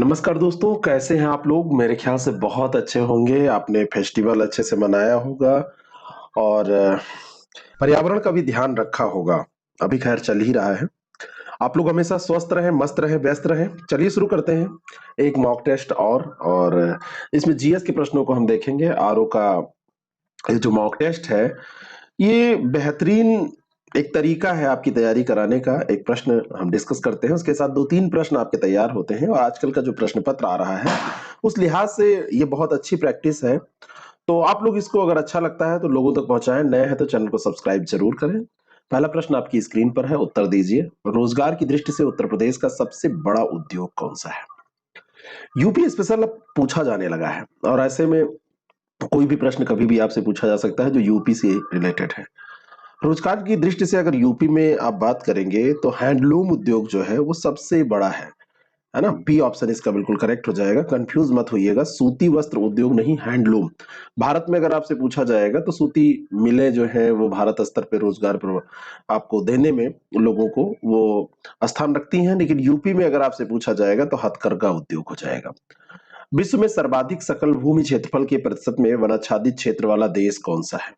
नमस्कार दोस्तों, कैसे हैं आप लोग? मेरे ख्याल से बहुत अच्छे होंगे। आपने फेस्टिवल अच्छे से मनाया होगा और पर्यावरण का भी ध्यान रखा होगा। अभी खैर चल ही रहा है। आप लोग हमेशा स्वस्थ रहें, मस्त रहें, व्यस्त रहें। चलिए शुरू करते हैं एक मॉक टेस्ट और इसमें जीएस के प्रश्नों को हम देखेंगे। आरओ का ये जो मॉक टेस्ट है, ये बेहतरीन एक तरीका है आपकी तैयारी कराने का। एक प्रश्न हम डिस्कस करते हैं, उसके साथ 2-3 प्रश्न आपके तैयार होते हैं और आजकल का जो प्रश्न पत्र आ रहा है, उस लिहाज से ये बहुत अच्छी प्रैक्टिस है। तो आप लोग इसको अगर अच्छा लगता है तो लोगों तक पहुँचाएँ, नए हैं तो चैनल को सब्सक्राइब ज़रूर करें। पहला प्रश्न आपकी स्क्रीन पर है, उत्तर दीजिए। रोजगार की दृष्टि से उत्तर प्रदेश का सबसे बड़ा उद्योग कौन-सा है? यूपी स्पेशल अब पूछा जाने लगा है और ऐसे में कोई भी प्रश्न कभी भी आपसे पूछा जा सकता है जो यूपी से रिलेटेड है। रोजगार की दृष्टि से अगर यूपी में आप बात करेंगे तो हैंडलूम उद्योग जो है वो सबसे बड़ा है ना? बी ऑप्शन इसका बिल्कुल करेक्ट हो जाएगा। कंफ्यूज मत होइएगा, सूती वस्त्र उद्योग नहीं, हैंडलूम। भारत में अगर आपसे पूछा जाएगा तो सूती मिलें जो है वो भारत स्तर पे रोजगार पर आपको देने में लोगों को वो स्थान रखती हैं, लेकिन यूपी में अगर आपसे पूछा जाएगा तो हथकरघा उद्योग हो जाएगा। विश्व में सर्वाधिक सकल भूमि क्षेत्रफल के प्रतिशत में वनाच्छादित क्षेत्र वाला देश कौन सा है?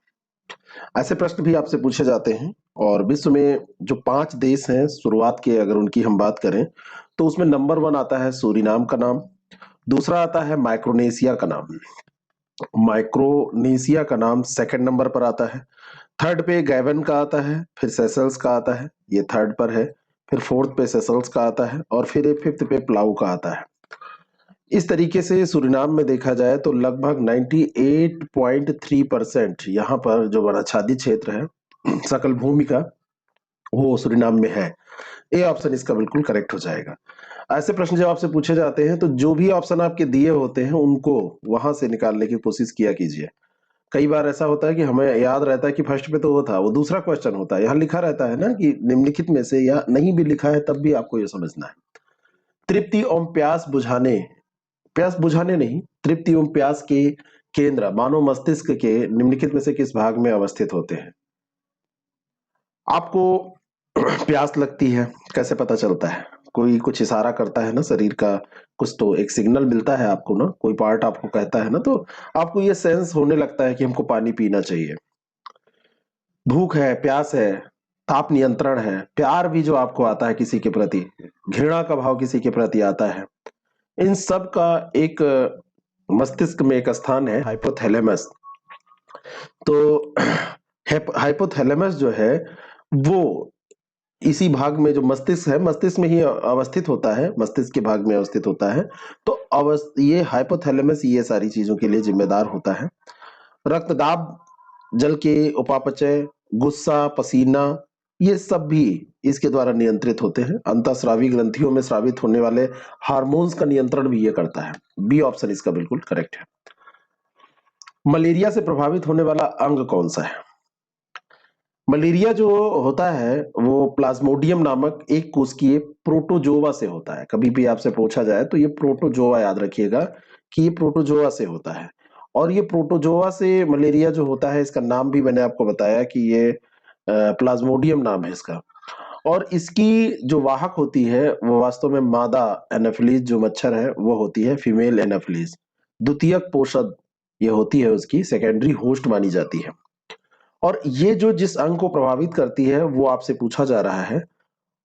ऐसे प्रश्न भी आपसे पूछे जाते हैं और विश्व में जो 5 देश हैं शुरुआत के, अगर उनकी हम बात करें तो उसमें नंबर 1 आता है सूरीनाम का नाम, दूसरा आता है माइक्रोनेशिया का नाम, माइक्रोनेशिया का नाम सेकंड नंबर पर आता है, थर्ड पे गैबन का आता है, फिर सेशल्स का आता है, ये थर्ड पर है, फिर फोर्थ पे सेशल्स का आता है और फिर ये फिफ्थ पे प्लाऊ का आता है। इस तरीके से सूरीनाम में देखा जाए तो लगभग 98.3% यहाँ पर जो वनाच्छादित क्षेत्र है सकल भूमि का, वो सूरीनाम में है। ए ऑप्शन इसका बिल्कुल करेक्ट हो जाएगा। ऐसे प्रश्न जब आपसे पूछे जाते हैं तो जो भी ऑप्शन आपके दिए होते हैं उनको वहां से निकालने की कोशिश किया कीजिए। कई बार ऐसा होता है कि हमें याद रहता है कि फर्स्ट पे तो वो था, वो दूसरा क्वेश्चन होता है। यहाँ लिखा रहता है ना कि निम्नलिखित में से, या नहीं भी लिखा है तब भी आपको ये समझना है। तृप्ति एवं प्यास बुझाने नहीं, तृप्ति एवं प्यास के केंद्र मानव मस्तिष्क के निम्नलिखित में से किस भाग में अवस्थित होते हैं? आपको प्यास लगती है, कैसे पता चलता है? कोई कुछ इशारा करता है ना शरीर का, कुछ तो एक सिग्नल मिलता है आपको ना, कोई पार्ट आपको कहता है ना, तो आपको ये सेंस होने लगता है कि हमको पानी पीना चाहिए। भूख है, प्यास है, ताप नियंत्रण है, प्यार भी जो आपको आता है किसी के प्रति, घृणा का भाव किसी के प्रति आता है, इन सब का एक मस्तिष्क में एक स्थान है हाइपोथैलेमस। तो हाइपोथैलेमस जो है वो इसी भाग में, जो मस्तिष्क है, मस्तिष्क में ही अवस्थित होता है, मस्तिष्क के भाग में अवस्थित होता है। तो ये हाइपोथैलेमस ये सारी चीजों के लिए जिम्मेदार होता है। रक्तदाब, जल के उपापचय, गुस्सा, पसीना, ये सब भी इसके द्वारा नियंत्रित होते हैं। अंतःस्रावी ग्रंथियों में स्रावित होने वाले हार्मोन्स का नियंत्रण भी ये करता है। बी ऑप्शन इसका बिल्कुल करेक्ट है। मलेरिया से प्रभावित होने वाला अंग कौन सा है? मलेरिया जो होता है वो प्लाज्मोडियम नामक एक कोशिकीय प्रोटोजोआ से होता है। कभी भी आपसे पूछा जाए तो ये प्रोटोजोआ याद रखिएगा कि ये प्रोटोजोआ से होता है। और ये प्रोटोजोआ से मलेरिया जो होता है, इसका नाम भी मैंने आपको बताया कि ये प्लाज्मोडियम नाम है इसका। और इसकी जो वाहक होती है वो वास्तव में मादा एनाफिलीज जो मच्छर है वो होती है फीमेल एनाफिलीज। द्वितीयक पोषद ये होती है, उसकी सेकेंडरी होस्ट मानी जाती है। और ये जो जिस अंग को प्रभावित करती है वो आपसे पूछा जा रहा है,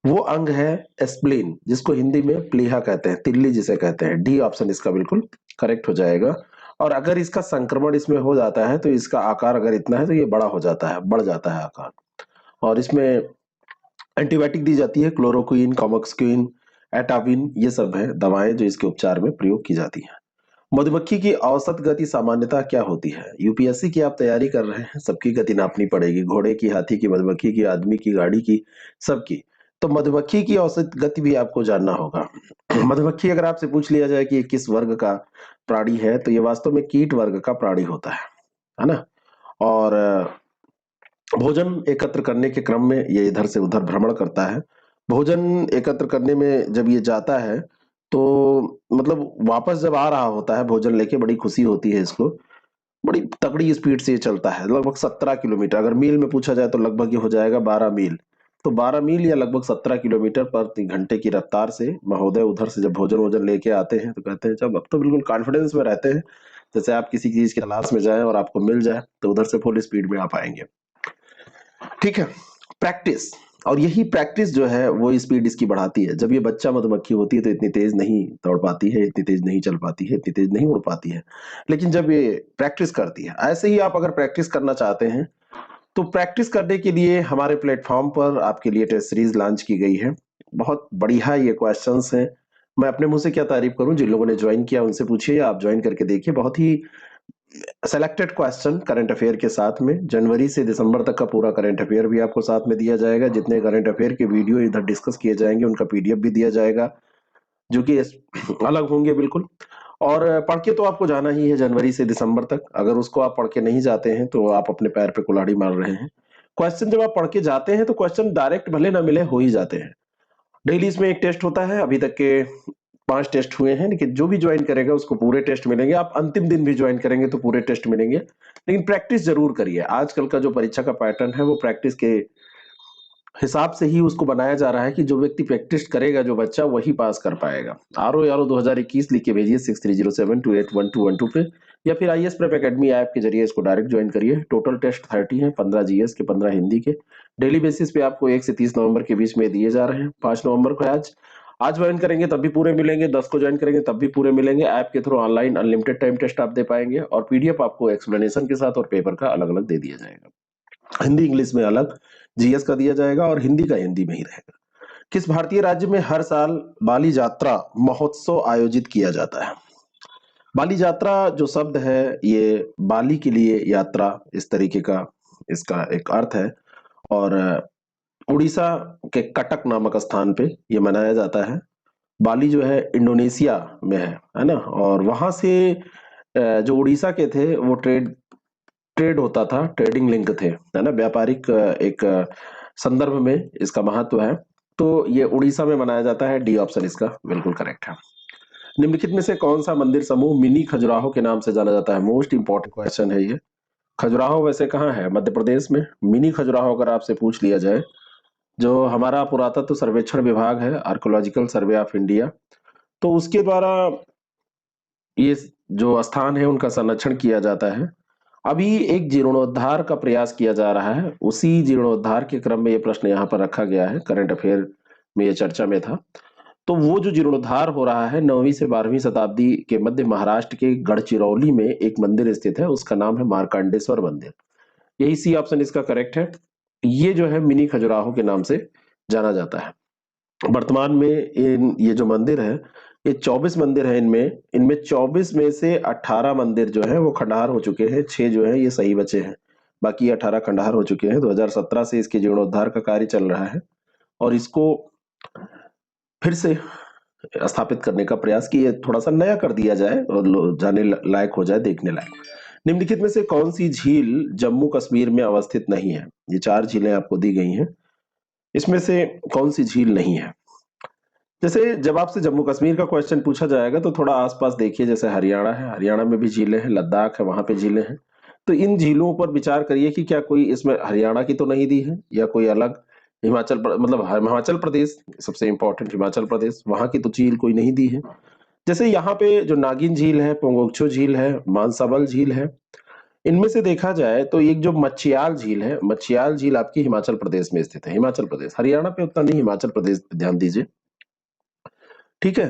वो अंग है स्प्लीन, जिसको हिंदी में प्लीहा कहते हैं, तिल्ली जिसे कहते हैं। डी ऑप्शन इसका बिल्कुल करेक्ट हो जाएगा। और अगर इसका संक्रमण इसमें हो जाता है तो इसका आकार अगर इतना है तो ये बड़ा हो जाता है, बढ़ जाता है आकार। और इसमें एंटीबायोटिक दी जाती है, क्लोरोक्वीन, कॉमोक्सक्वीन, एटाविन, ये सब है दवाएं जो इसके उपचार में प्रयोग की जाती हैं। मधुमक्खी की औसत गति सामान्यतः क्या होती है? यूपीएससी की आप तैयारी कर रहे हैं, सबकी गति नापनी पड़ेगी, घोड़े की, हाथी की, मधुमक्खी की, आदमी की, गाड़ी की, सबकी। तो मधुमक्खी की औसत गति भी आपको जानना होगा। मधुमक्खी अगर आपसे पूछ लिया जाए कि ये किस वर्ग का प्राणी है तो ये वास्तव में कीट वर्ग का प्राणी होता है ना? और भोजन एकत्र करने के क्रम में ये इधर से उधर भ्रमण करता है। भोजन एकत्र करने में जब ये जाता है तो मतलब वापस जब आ रहा होता है भोजन लेके, बड़ी खुशी होती है इसको। बड़ी तगड़ी स्पीड से ये चलता है, लगभग 17 किलोमीटर। अगर मील में पूछा जाए तो लगभग ये हो जाएगा 12 मील। तो 12 मील या लगभग 17 किलोमीटर प्रति घंटे की रफ्तार से महोदय उधर से जब भोजन वोजन लेके आते हैं तो कहते हैं जब अब तो बिल्कुल कॉन्फिडेंस में रहते हैं, जैसे आप किसी चीज की तलाश में जाए और आपको मिल जाए तो उधर से फुल स्पीड में आप आएंगे। ठीक है, प्रैक्टिस, और यही प्रैक्टिस जो है वो स्पीड इसकी बढ़ाती है। जब ये बच्चा मधुमक्खी होती है तो इतनी तेज नहीं दौड़ पाती है, इतनी तेज नहीं चल पाती है, इतनी तेज नहीं उड़ पाती है, लेकिन जब ये प्रैक्टिस करती है, ऐसे ही आप अगर प्रैक्टिस करना चाहते हैं तो प्रैक्टिस करने के लिए हमारे प्लेटफॉर्म पर आपके लिए टेस्ट सीरीज लॉन्च की गई है। बहुत बढ़िया ये क्वेश्चंस हैं, मैं अपने मुंह से क्या तारीफ करूं, जिन लोगों ने ज्वाइन किया उनसे पूछिए, आप ज्वाइन करके देखिए। बहुत ही सेलेक्टेड क्वेश्चन करंट अफेयर के साथ में, जनवरी से दिसंबर तक का पूरा करंट अफेयर भी आपको साथ में दिया जाएगा। जितने करंट अफेयर के वीडियो इधर डिस्कस किए जाएंगे उनका पीडीएफ भी दिया जाएगा, जो कि अलग होंगे बिल्कुल। और पढ़ के तो आपको जाना ही है जनवरी से दिसंबर तक, अगर उसको आप पढ़ के नहीं जाते हैं तो आप अपने पैर पे कुल्हाड़ी मार रहे हैं। क्वेश्चन जब आप पढ़ के जाते हैं तो क्वेश्चन डायरेक्ट भले ना मिले, हो ही जाते हैं। डेली इसमें एक टेस्ट होता है, अभी तक के 5 टेस्ट हुए हैं, लेकिन जो भी ज्वाइन करेगा उसको पूरे टेस्ट मिलेंगे। आप अंतिम दिन भी ज्वाइन करेंगे तो पूरे टेस्ट मिलेंगे, लेकिन प्रैक्टिस जरूर करिए। आजकल का जो परीक्षा का पैटर्न है वो प्रैक्टिस के हिसाब से ही उसको बनाया जा रहा है कि जो व्यक्ति प्रैक्टिस करेगा, जो बच्चा, वही पास कर पाएगा। आरओ यारो 2021 लिख के भेजिए 6307281212 पे, या फिर आईएएस प्रेप एकेडमी ऐप के जरिए इसको डायरेक्ट ज्वाइन करिए। टोटल टेस्ट 30 है, 15 जीएस के, 15 हिंदी के। डेली बेसिस पे आपको 1 से 30 नवंबर के बीच में दिए जा रहे हैं। 5 नवंबर को आज ज्वाइन करेंगे तब भी पूरे मिलेंगे, 10 को ज्वाइन करेंगे तब भी पूरे मिलेंगे। ऐप के through online unlimited time test आप दे पाएंगे, और पीडीएफ आपको एक्सप्लेनेशन के साथ और पेपर का अलग अलग दे दिया जाएगा। हिंदी इंग्लिश में अलग जीएस का दिया जाएगा, और हिंदी का हिंदी में ही रहेगा। किस भारतीय राज्य में हर साल बाली यात्रा महोत्सव आयोजित किया जाता है? बाली यात्रा जो शब्द है, ये बाली के लिए यात्रा, इस तरीके का इसका एक अर्थ है। और उड़ीसा के कटक नामक स्थान पे ये मनाया जाता है। बाली जो है इंडोनेशिया में है ना, और वहां से जो उड़ीसा के थे वो ट्रेड ट्रेड होता था, ट्रेडिंग लिंक थे, है ना, व्यापारिक एक संदर्भ में इसका महत्व है। तो ये उड़ीसा में मनाया जाता है, डी ऑप्शन इसका बिल्कुल करेक्ट है। निम्नलिखित में से कौन सा मंदिर समूह मिनी खजुराहो के नाम से जाना जाता है? मोस्ट इंपॉर्टेंट क्वेश्चन है ये। खजुराहो वैसे कहाँ है? मध्य प्रदेश में। मिनी खजुराहो अगर आपसे पूछ लिया जाए, जो हमारा पुरातत्व सर्वेक्षण विभाग है, आर्कोलॉजिकल सर्वे ऑफ इंडिया, तो उसके द्वारा ये जो स्थान है उनका संरक्षण किया जाता है। अभी एक जीर्णोद्धार का प्रयास किया जा रहा है, उसी जीर्णोद्धार के क्रम में ये प्रश्न यहाँ पर रखा गया है, करंट अफेयर में ये चर्चा में था। तो वो जो जीर्णोद्धार हो रहा है, 9वीं से 12वीं शताब्दी के मध्य महाराष्ट्र के गढ़चिरौली में एक मंदिर स्थित है, उसका नाम है मार्कंडेश्वर मंदिर। यही सी ऑप्शन इसका करेक्ट है। ये जो है मिनी खजुराहो के नाम से जाना जाता है। वर्तमान में ये जो मंदिर है, ये 24 मंदिर है। इनमें इनमें 24 में से 18 मंदिर जो है वो खंडहर हो चुके हैं, 6 जो है ये सही बचे हैं, बाकी 18 खंडहर हो चुके हैं। 2017 से इसके जीर्णोद्धार का कार्य चल रहा है, और इसको फिर से स्थापित करने का प्रयास कि ये थोड़ा सा नया कर दिया जाए और जाने लायक हो जाए, देखने लायक। निम्नलिखित में से कौन सी झील जम्मू कश्मीर में अवस्थित नहीं है? ये 4 झीलें आपको दी गई हैं, इसमें से कौन सी झील नहीं है? जैसे जब आपसे जम्मू कश्मीर का क्वेश्चन पूछा जाएगा तो थोड़ा आसपास देखिए, जैसे हरियाणा है, हरियाणा में भी झीलें हैं, लद्दाख है, वहां पे झीलें हैं। तो इन झीलों पर विचार करिए कि क्या कोई इसमें हरियाणा की तो नहीं दी है, या कोई अलग मतलब हिमाचल प्रदेश, सबसे इंपॉर्टेंट हिमाचल प्रदेश, वहां की तो झील कोई नहीं दी है। जैसे यहाँ पे जो नागिन झील है, पोंगोक्छो झील है, मानसबल झील है, इनमें से देखा जाए तो एक जो मच्छियाल झील है, मच्छियाल झील आपकी हिमाचल प्रदेश में स्थित है, हिमाचल प्रदेश, हरियाणा पे उतना नहीं, हिमाचल प्रदेश पे ध्यान दीजिए। ठीक है,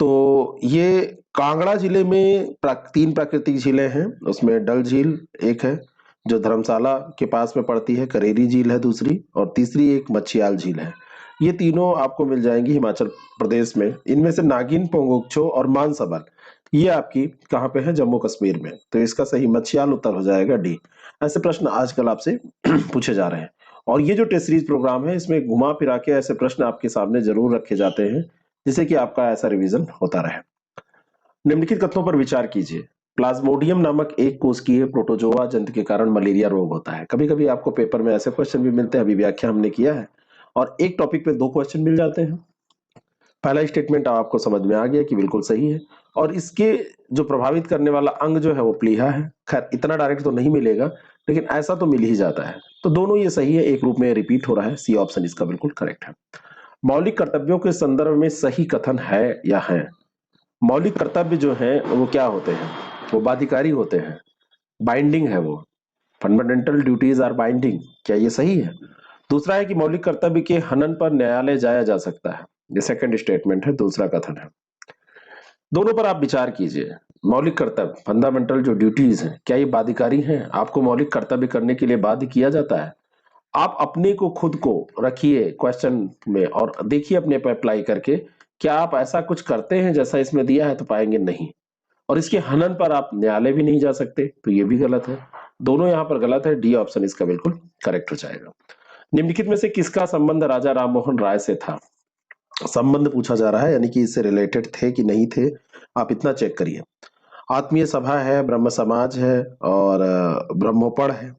तो ये कांगड़ा जिले में 3 प्राकृतिक झीलें हैं, उसमें डल झील एक है जो धर्मशाला के पास में पड़ती है, करेरी झील है दूसरी, और तीसरी एक मच्छियाल झील है। ये तीनों आपको मिल जाएंगी हिमाचल प्रदेश में। इनमें से नागिन, पोंगोक्छो और मानसबल ये आपकी कहाँ पे है? जम्मू कश्मीर में। तो इसका सही मच्छियाल उत्तर हो जाएगा डी। ऐसे प्रश्न आजकल आपसे पूछे जा रहे हैं, और ये जो टेस्ट सीरीज प्रोग्राम है इसमें घुमा फिरा के ऐसे प्रश्न आपके सामने जरूर रखे जाते हैं, जिससे कि आपका ऐसा रिवीजन होता रहे। निम्नलिखित कथनों पर विचार कीजिए। प्लाज्मोडियम नामक एक कोशिकीय प्रोटोजोआ जंतु के कारण मलेरिया रोग होता है। कभी कभी आपको पेपर में ऐसे क्वेश्चन भी मिलते हैं, अभी व्याख्या हमने किया है, और एक टॉपिक पे 2 क्वेश्चन मिल जाते हैं। पहला स्टेटमेंट आपको समझ में आ गया कि बिल्कुल सही है, और इसके जो प्रभावित करने वाला अंग जो है वो प्लीहा है। खैर इतना डायरेक्ट तो नहीं मिलेगा, लेकिन ऐसा तो मिल ही जाता है। तो दोनों ये सही है, एक रूप में रिपीट हो रहा है। सी ऑप्शन इसका बिल्कुल करेक्ट है। मौलिक कर्तव्यों के संदर्भ में सही कथन है या है? मौलिक कर्तव्य जो है वो क्या होते हैं? वो बाध्यकारी होते हैं, बाइंडिंग है वो। फंडामेंटल ड्यूटीज आर बाइंडिंग, क्या ये सही है? दूसरा है कि मौलिक कर्तव्य के हनन पर न्यायालय जाया जा सकता है, ये सेकंड स्टेटमेंट है, दूसरा कथन है। दोनों पर आप विचार कीजिए। मौलिक कर्तव्य, फंडामेंटल जो ड्यूटीज हैं, क्या ये बाध्यकारी हैं? आपको मौलिक कर्तव्य करने के लिए बाध्य किया जाता है? आप अपने को, खुद को रखिए क्वेश्चन में और देखिए अपने पर अप्लाई करके, क्या आप ऐसा कुछ करते हैं जैसा इसमें दिया है? तो पाएंगे नहीं। और इसके हनन पर आप न्यायालय भी नहीं जा सकते, तो ये भी गलत है। दोनों यहां पर गलत है। डी ऑप्शन इसका बिल्कुल करेक्ट हो जाएगा। निम्नलिखित में से किसका संबंध राजा राममोहन राय से था? संबंध पूछा जा रहा है, यानी कि इससे रिलेटेड थे कि नहीं थे, आप इतना चेक करिए। आत्मीय सभा है, ब्रह्म समाज है और ब्रह्मोपड़ है।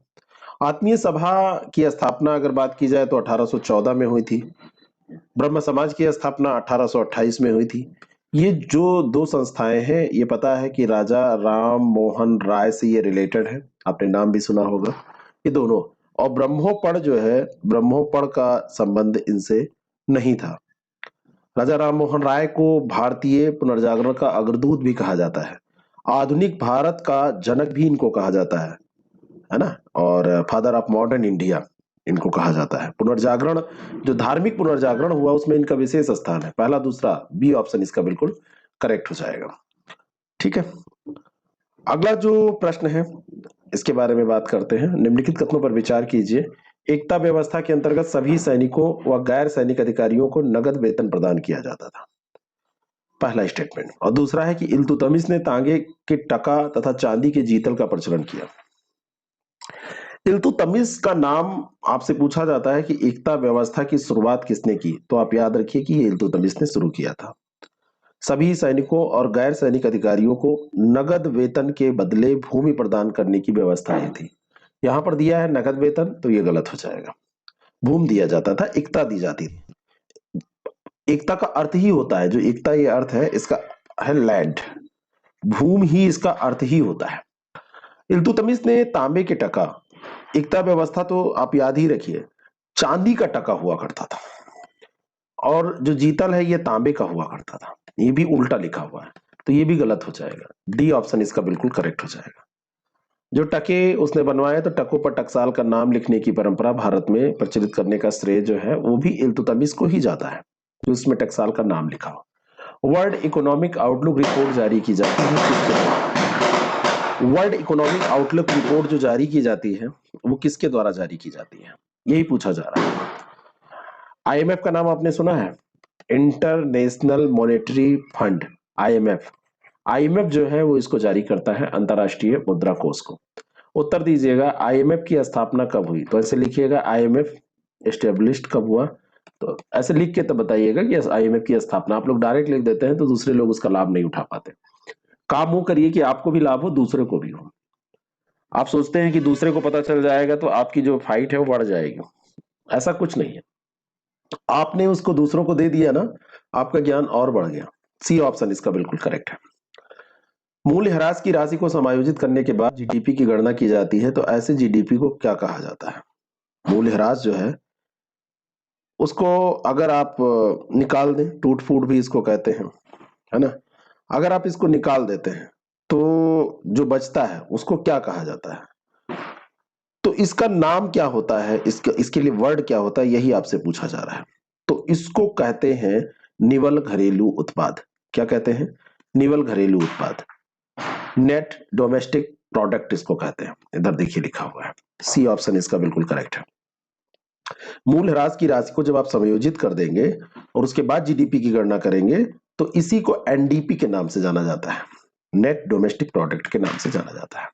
आत्मीय सभा की स्थापना अगर बात की जाए तो 1814 में हुई थी। ब्रह्म समाज की स्थापना 1828 में हुई थी। ये जो दो संस्थाएं हैं, ये पता है कि राजा राम मोहन राय से ये रिलेटेड है, आपने नाम भी सुना होगा ये दोनों। और ब्रह्मोपड़ जो है, ब्रह्मोपड़ का संबंध इनसे नहीं था। राजा राम मोहन राय को भारतीय पुनर्जागरण का अग्रदूत भी कहा जाता है। आधुनिक भारत का जनक भी इनको कहा जाता है ना? और फादर ऑफ मॉडर्न इंडिया इनको कहा जाता है। पुनर्जागरण, जो धार्मिक पुनर्जागरण हुआ उसमें इनका विशेष स्थान है। पहला, दूसरा, बी ऑप्शन इसका बिल्कुल करेक्ट हो जाएगा। ठीक है, अगला जो प्रश्न है इसके बारे में बात करते हैं। निम्नलिखित कथनों पर विचार कीजिए। एकता व्यवस्था के अंतर्गत सभी सैनिकों व गैर सैनिक अधिकारियों को नगद वेतन प्रदान किया जाता था, पहला स्टेटमेंट। और दूसरा है कि इल्तुतमिश ने तांगे के टका तथा चांदी के जीतल का प्रचलन किया। इल्तुतमिश का नाम आपसे पूछा जाता है कि एकता व्यवस्था की शुरुआत किसने की, तो आप याद रखिए कि ये इल्तुतमिश ने शुरू किया था। सभी सैनिकों और गैर सैनिक अधिकारियों को नगद वेतन के बदले भूमि प्रदान करने की व्यवस्था ये थी। यहां पर दिया है नगद वेतन, तो ये गलत हो जाएगा। भूमि दिया जाता था, एकता दी जाती थी। एकता का अर्थ ही होता है, जो एकता ये अर्थ है इसका है लैंड, भूमि ही इसका अर्थ ही होता है। इल्तुतमिश ने तांबे के टका, एकता व्यवस्था तो आप याद ही रखिए चांदी का टका हुआ करता था, और जो जीतल है ये तांबे का हुआ करता था। ये भी उल्टा लिखा हुआ है, तो ये भी गलत हो जाएगा। डी ऑप्शन इसका बिल्कुल करेक्ट हो जाएगा। जो टके उसने बनवाए, तो टकों पर टकसाल का नाम लिखने की परंपरा भारत में प्रचलित करने का श्रेय जो है वो भी इल्तुतमिश को ही जाता है, जो उसमें टकसाल का नाम लिखा हो। वर्ल्ड इकोनॉमिक आउटलुक रिपोर्ट जारी की जाती है किसके द्वारा? वर्ल्ड इकोनॉमिक आउटलुक रिपोर्ट जो जारी की जाती है वो किसके द्वारा जारी की जाती है, यही पूछा जा रहा है। आईएमएफ का नाम आपने सुना है? International monetary fund, IMF. IMF जो है वो इसको जारी करता है, अंतरराष्ट्रीय मुद्रा कोष को। उत्तर दीजिएगा, आईएमएफ की स्थापना कब हुई? तो ऐसे लिखिएगा, आईएमएफ एस्टेब्लिश्ड कब हुआ? तो ऐसे लिख के तो बताइएगा कि आईएमएफ की स्थापना। आप लोग डायरेक्ट लिख देते हैं तो दूसरे लोग उसका लाभ नहीं उठा पाते। काम वो करिए कि आपको भी लाभ हो, दूसरे को भी हो। आप सोचते हैं कि दूसरे को पता चल जाएगा तो आपकी जो फाइट है वो बढ़ जाएगी, ऐसा कुछ नहीं है। आपने उसको दूसरों को दे दिया ना, आपका ज्ञान और बढ़ गया। सी ऑप्शन इसका बिल्कुल करेक्ट है। मूल्यह्रास की राशि को समायोजित करने के बाद जीडीपी की गणना की जाती है, तो ऐसे जीडीपी को क्या कहा जाता है? मूल्यह्रास जो है उसको अगर आप निकाल दें, टूट फूट भी इसको कहते हैं, है ना? अगर आप इसको निकाल देते हैं तो जो बचता है उसको क्या कहा जाता है? तो इसका नाम क्या होता है, इसके लिए वर्ड क्या होता है, यही आपसे पूछा जा रहा है। तो इसको कहते हैं निवल घरेलू उत्पाद। क्या कहते हैं? निवल घरेलू उत्पाद, नेट डोमेस्टिक प्रोडक्ट इसको कहते हैं। इधर देखिए लिखा हुआ है, सी ऑप्शन इसका बिल्कुल करेक्ट है। मूल्यह्रास की राशि को जब आप समायोजित कर देंगे और उसके बाद जीडीपी की गणना करेंगे तो इसी को एनडीपी के नाम से जाना जाता है, नेट डोमेस्टिक प्रोडक्ट के नाम से जाना जाता है।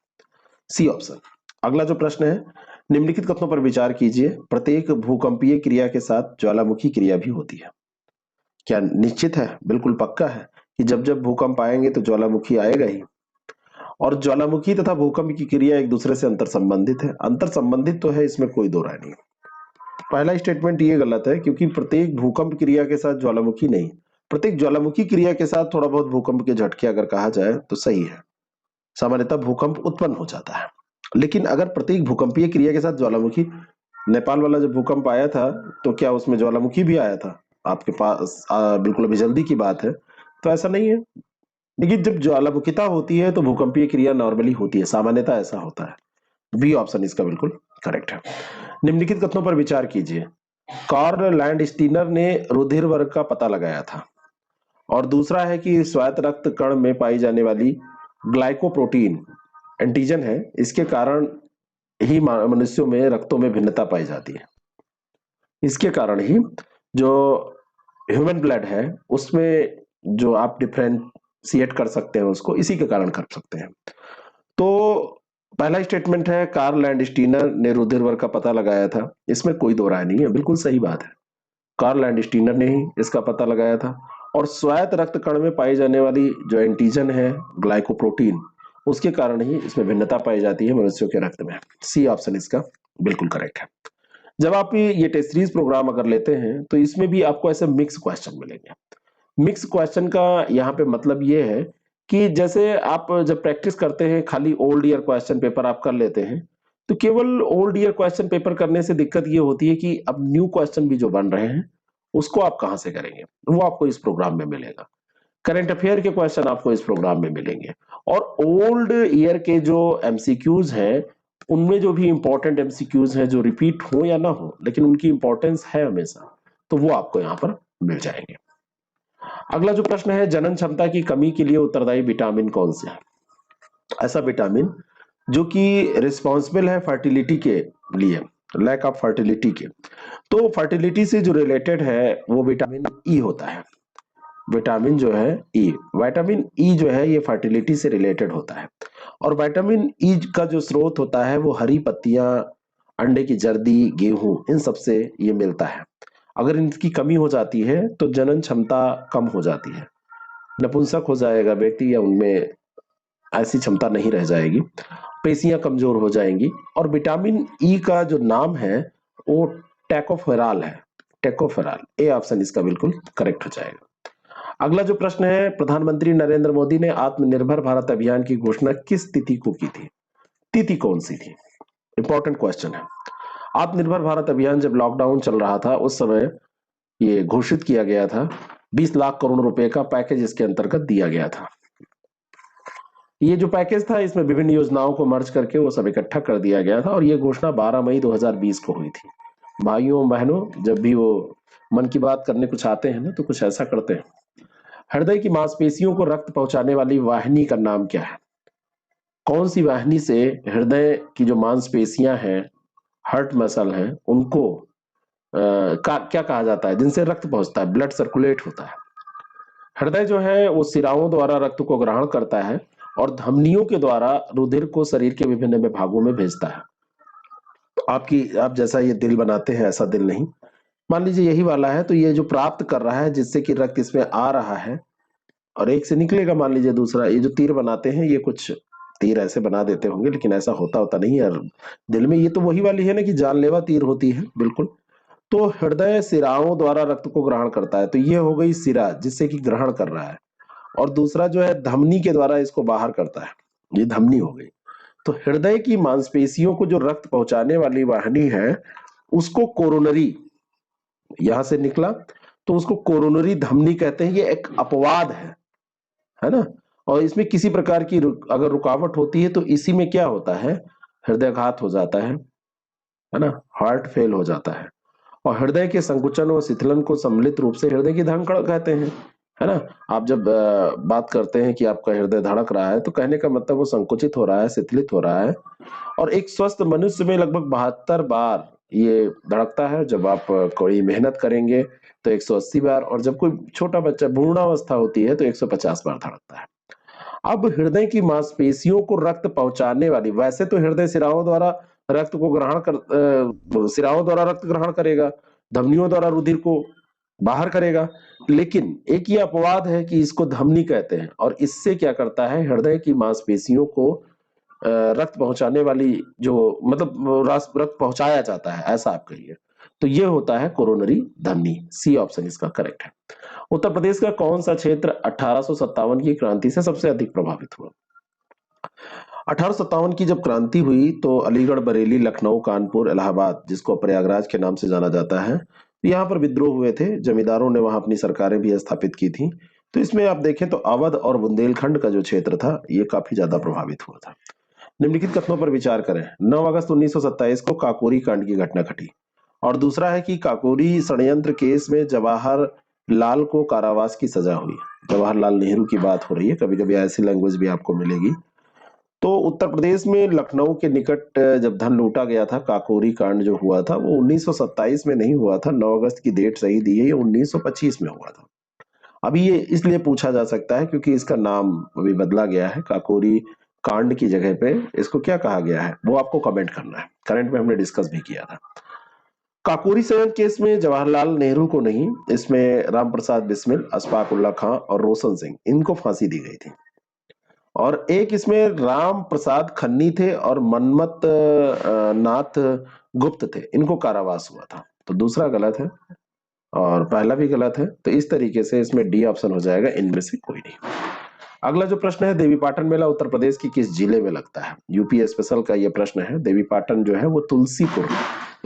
C option. अगला जो प्रश्न है, निम्नलिखित कथनों पर विचार कीजिए। प्रत्येक भूकंपीय क्रिया के साथ ज्वालामुखी क्रिया भी होती है। क्या निश्चित है, बिल्कुल पक्का है कि जब जब भूकंप आएंगे तो ज्वालामुखी आएगा ही? और ज्वालामुखी तथा भूकंप की क्रिया एक दूसरे से अंतर संबंधित है। अंतर संबंधित तो है, इसमें कोई दो राय नहीं। पहला स्टेटमेंट ये गलत है, क्योंकि प्रत्येक भूकंप क्रिया के साथ ज्वालामुखी नहीं, प्रत्येक ज्वालामुखी क्रिया के साथ थोड़ा बहुत भूकंप के झटके अगर कहा जाए तो सही है। सामान्यतः भूकंप उत्पन्न हो जाता है। लेकिन अगर प्रत्येक भूकंपीय क्रिया के साथ ज्वालामुखी, नेपाल वाला जब भूकंप आया था तो क्या उसमें ज्वालामुखी भी आया था आपके पास? बिल्कुल अभी जल्दी की बात है, तो ऐसा नहीं है। लेकिन जब ज्वालामुखिता होती है तो भूकंपीय क्रिया नॉर्मली होती है, सामान्यतः ऐसा होता है। बी ऑप्शन इसका बिल्कुल करेक्ट है। निम्नलिखित कथनों पर विचार कीजिए। कार्ल लैंडस्टीनर ने रुधिर वर्ग का पता लगाया था। और दूसरा है कि स्वायत्त रक्त कण में पाई जाने वाली ग्लाइकोप्रोटीन एंटीजन है, इसके कारण ही मनुष्यों में रक्तों में भिन्नता पाई जाती है। इसके कारण ही जो ह्यूमन ब्लड है उसमें जो आप डिफरेंशिएट कर सकते हैं उसको इसी के कारण कर सकते हैं। तो पहला स्टेटमेंट है कार्ल लैंडस्टीनर ने रुधिर वर्ग का पता लगाया था, इसमें कोई दो राय नहीं है, बिल्कुल सही बात है। कार्ल लैंडस्टीनर ने ही इसका पता लगाया था। और स्वायत्त रक्त कण में पाई जाने वाली जो एंटीजन है ग्लाइकोप्रोटीन, उसके कारण ही इसमें भिन्नता पाई जाती है मनुष्यों के रक्त में। सी ऑप्शन इसका बिल्कुल करेक्ट है। जब आप ये टेस्ट सीरीज प्रोग्राम अगर लेते हैं तो इसमें भी आपको ऐसे मिक्स क्वेश्चन मिलेंगे। मिक्स क्वेश्चन का यहाँ पे मतलब ये है कि जैसे आप जब प्रैक्टिस करते हैं खाली ओल्ड ईयर क्वेश्चन पेपर आप कर लेते हैं, तो केवल ओल्ड ईयर क्वेश्चन पेपर करने से दिक्कत ये होती है कि अब न्यू क्वेश्चन भी जो बन रहे हैं उसको आप कहाँ से करेंगे, वो आपको इस प्रोग्राम में मिलेगा। करंट अफेयर के क्वेश्चन आपको इस प्रोग्राम में मिलेंगे। और ओल्ड ईयर के जो एमसीक्यूज हैं उनमें जो भी इंपॉर्टेंट एमसीक्यूज हैं जो रिपीट हो या ना हो लेकिन उनकी इंपॉर्टेंस है हमेशा, तो वो आपको यहाँ पर मिल जाएंगे। अगला जो प्रश्न है, जनन क्षमता की कमी के लिए उत्तरदायी विटामिन कौन से है? ऐसा विटामिन जो कि रिस्पॉन्सिबल है फर्टिलिटी के लिए, लैक ऑफ फर्टिलिटी के, तो फर्टिलिटी से जो रिलेटेड है वो विटामिन ई होता है। विटामिन जो है ई, विटामिन ई जो है ये फर्टिलिटी से रिलेटेड होता है। और विटामिन ई का जो स्रोत होता है वो हरी पत्तियां, अंडे की जर्दी, गेहूं, इन सब से ये मिलता है। अगर इनकी कमी हो जाती है तो जनन क्षमता कम हो जाती है, नपुंसक हो जाएगा व्यक्ति या उनमें ऐसी क्षमता नहीं रह जाएगी, पेशियां कमजोर हो जाएंगी। और विटामिन ई का जो नाम है वो टेकोफेराल है, टेकोफेराल। ए ऑप्शन इसका बिल्कुल करेक्ट हो जाएगा। अगला जो प्रश्न है, प्रधानमंत्री नरेंद्र मोदी ने आत्मनिर्भर भारत अभियान की घोषणा किस तिथि को की थी? तिथि कौन सी थी? इंपॉर्टेंट क्वेश्चन है। आत्मनिर्भर भारत अभियान जब लॉकडाउन चल रहा था उस समय ये घोषित किया गया था। 20 लाख करोड़ रुपए का पैकेज इसके अंतर्गत दिया गया था। ये जो पैकेज था इसमें विभिन्न योजनाओं को मर्ज करके वो सब इकट्ठा कर दिया गया था और ये घोषणा 12 मई 2020 को हुई थी। भाइयों बहनों, जब भी वो मन की बात करने कुछ आते हैं ना तो कुछ ऐसा करते हैं। हृदय की मांसपेशियों को रक्त पहुंचाने वाली वाहिनी का नाम क्या है? कौन सी वाहिनी से हृदय की जो मांसपेशियां हैं, हार्ट मसल हैं, उनको क्या कहा जाता है, जिनसे रक्त पहुंचता है, ब्लड सर्कुलेट होता है? हृदय जो है वो सिराओं द्वारा रक्त को ग्रहण करता है और धमनियों के द्वारा रुधिर को शरीर के विभिन्न भागों में भेजता है। तो आप जैसा ये दिल बनाते हैं ऐसा दिल नहीं, मान लीजिए यही वाला है, तो ये जो प्राप्त कर रहा है जिससे कि रक्त इसमें आ रहा है और एक से निकलेगा, मान लीजिए दूसरा, ये जो तीर बनाते हैं ये कुछ तीर ऐसे बना देते होंगे लेकिन ऐसा होता होता नहीं है दिल में। ये तो वही वाली है ना कि जानलेवा तीर होती है, बिल्कुल। तो हृदय सिराओं द्वारा रक्त को ग्रहण करता है, तो ये हो गई सिरा जिससे कि ग्रहण कर रहा है। और दूसरा जो है धमनी के द्वारा इसको बाहर करता है, ये धमनी हो गई। तो हृदय की मांसपेशियों को जो रक्त पहुंचाने वाली वाहिनी है उसको कोरोनरी, यहां से निकला तो उसको कोरोनरी धमनी कहते हैं। ये एक अपवाद है ना। और इसमें किसी प्रकार की अगर रुकावट होती है तो इसी में क्या होता है, हृदयाघात हो जाता है ना, हार्ट फेल हो जाता है। और हृदय के संकुचन और शिथिलन को सम्मिलित रूप से हृदय की धड़कन कहते हैं, है ना। आप जब बात करते हैं कि आपका हृदय धड़क रहा है तो कहने का मतलब वो संकुचित हो रहा है, शिथिलित हो रहा है। और एक स्वस्थ मनुष्य में लगभग 72 बार ये धड़कता है। जब आप कोई मेहनत करेंगे तो 180 बार, और जब कोई छोटा बच्चा भ्रूणावस्था होती है तो 150 बार धड़कता है। अब हृदय की मांसपेशियों को रक्त पहुंचाने वाली, वैसे तो हृदय सिराओं द्वारा रक्त को ग्रहण कर सिराओं द्वारा रक्त ग्रहण करेगा, धमनियों द्वारा रुधिर को बाहर करेगा, लेकिन एक ये अपवाद है कि इसको धमनी कहते हैं। और इससे क्या करता है, हृदय की मांसपेशियों को रक्त पहुंचाने वाली जो मतलब रक्त पहुंचाया जाता है, ऐसा आप कहिए, तो ये होता है कोरोनरी धमनी। सी ऑप्शन इसका करेक्ट है। उत्तर प्रदेश का कौन सा क्षेत्र 1857 की क्रांति से सबसे अधिक प्रभावित हुआ? 1857 की जब क्रांति हुई तो अलीगढ़, बरेली, लखनऊ, कानपुर, इलाहाबाद, जिसको प्रयागराज के नाम से जाना जाता है, तो यहाँ पर विद्रोह हुए थे। जमींदारों ने वहां अपनी सरकारें भी स्थापित की थी। तो इसमें आप देखें तो अवध और बुंदेलखंड का जो क्षेत्र था, ये काफी ज्यादा प्रभावित हुआ था। निम्नलिखित कथनों पर विचार करें। 9 अगस्त 1927 को काकोरी कांड की घटना घटी। और दूसरा है कि काकोरी षड्यंत्र केस में जवाहरलाल को कारावास की सजा हुई। जवाहरलाल नेहरू की बात हो रही है, कभी कभी ऐसी लैंग्वेज भी आपको मिलेगी। तो उत्तर प्रदेश में लखनऊ के निकट जब धन लूटा गया था, काकोरी कांड जो हुआ था वो 1927 में नहीं हुआ था। 9 अगस्त की डेट सही दी है, ये 1925 में हुआ था। अभी ये इसलिए पूछा जा सकता है क्योंकि इसका नाम अभी बदला गया है। काकोरी कांड की जगह पे इसको क्या कहा गया है वो आपको कमेंट करना है। करंट में हमने डिस्कस भी किया था। काकोरी संयंत्र केस में जवाहरलाल नेहरू को नहीं, इसमें राम प्रसाद बिस्मिल, अशफाक उल्ला खां और रोशन सिंह, इनको फांसी दी गई थी। और एक इसमें राम प्रसाद खन्नी थे और मनमत नाथ गुप्त थे, इनको कारावास हुआ था। तो दूसरा गलत है और पहला भी गलत है। तो इस तरीके से इसमें डी ऑप्शन हो जाएगा, इनमें से कोई नहीं। अगला जो प्रश्न है, देवीपाटन मेला उत्तर प्रदेश की किस जिले में लगता है? यूपी स्पेशल का ये प्रश्न है। देवीपाटन जो है वो तुलसीपुर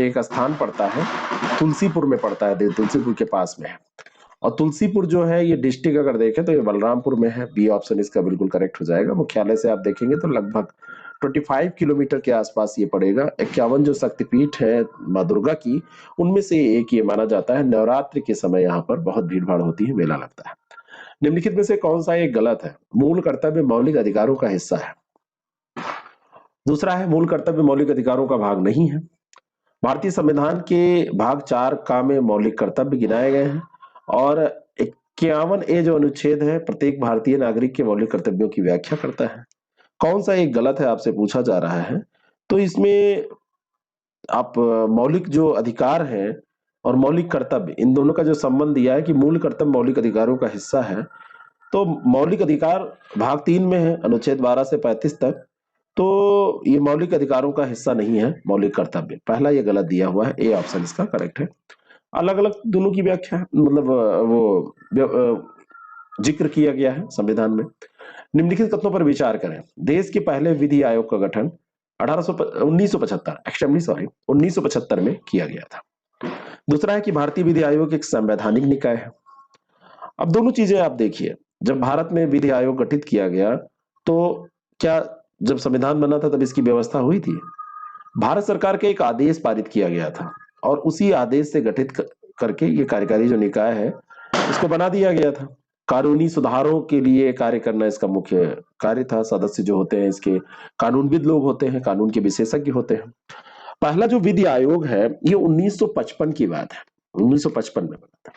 एक स्थान पड़ता है, तुलसीपुर में पड़ता है, तुलसीपुर के पास में है। और तुलसीपुर जो है ये डिस्ट्रिक्ट अगर देखें तो ये बलरामपुर में है। बी ऑप्शन इसका बिल्कुल करेक्ट हो जाएगा। मुख्यालय से आप देखेंगे तो लगभग 25 किलोमीटर के आसपास ये पड़ेगा। 51 जो शक्तिपीठ है माँ दुर्गा की, उनमें से एक ये माना जाता है। नवरात्रि के समय यहाँ पर बहुत भीड़ भाड़ होती है, मेला लगता है। निम्नलिखित में से कौन सा एक गलत है? मूल कर्तव्य मौलिक अधिकारों का हिस्सा है। दूसरा है मूल कर्तव्य मौलिक अधिकारों का भाग नहीं है। भारतीय संविधान के भाग 4 का में मौलिक कर्तव्य गिनाए गए हैं। और 51 ए जो अनुच्छेद है प्रत्येक भारतीय नागरिक के मौलिक कर्तव्यों की व्याख्या करता है। कौन सा एक गलत है आपसे पूछा जा रहा है। तो इसमें आप मौलिक जो अधिकार है और मौलिक कर्तव्य, इन दोनों का जो संबंध दिया है कि मूल कर्तव्य मौलिक अधिकारों का हिस्सा है, तो मौलिक अधिकार भाग 3 में है, अनुच्छेद 12 से 35 तक। तो ये मौलिक अधिकारों का हिस्सा नहीं है मौलिक कर्तव्य। पहला ये गलत दिया हुआ है, ए ऑप्शन इसका करेक्ट है। अलग अलग दोनों की व्याख्या मतलब जिक्र किया गया है संविधान में। निम्नलिखित तथ्यों पर विचार करें। देश के पहले विधि आयोग का गठन 1975 में किया गया था। दूसरा है कि भारतीय विधि आयोग एक संवैधानिक निकाय है। अब दोनों चीजें आप देखिए, जब भारत में विधि आयोग गठित किया गया तो क्या जब संविधान बना था तब इसकी व्यवस्था हुई थी? भारत सरकार के एक आदेश पारित किया गया था और उसी आदेश से गठित करके ये कार्यकारी जो निकाय है इसको बना दिया गया था। कानूनी सुधारों के लिए कार्य करना इसका मुख्य कार्य था। सदस्य जो होते हैं इसके कानूनविद लोग होते हैं, कानून के विशेषज्ञ होते हैं। पहला जो विधि आयोग है ये 1955 की बात है, 1955 में बना था।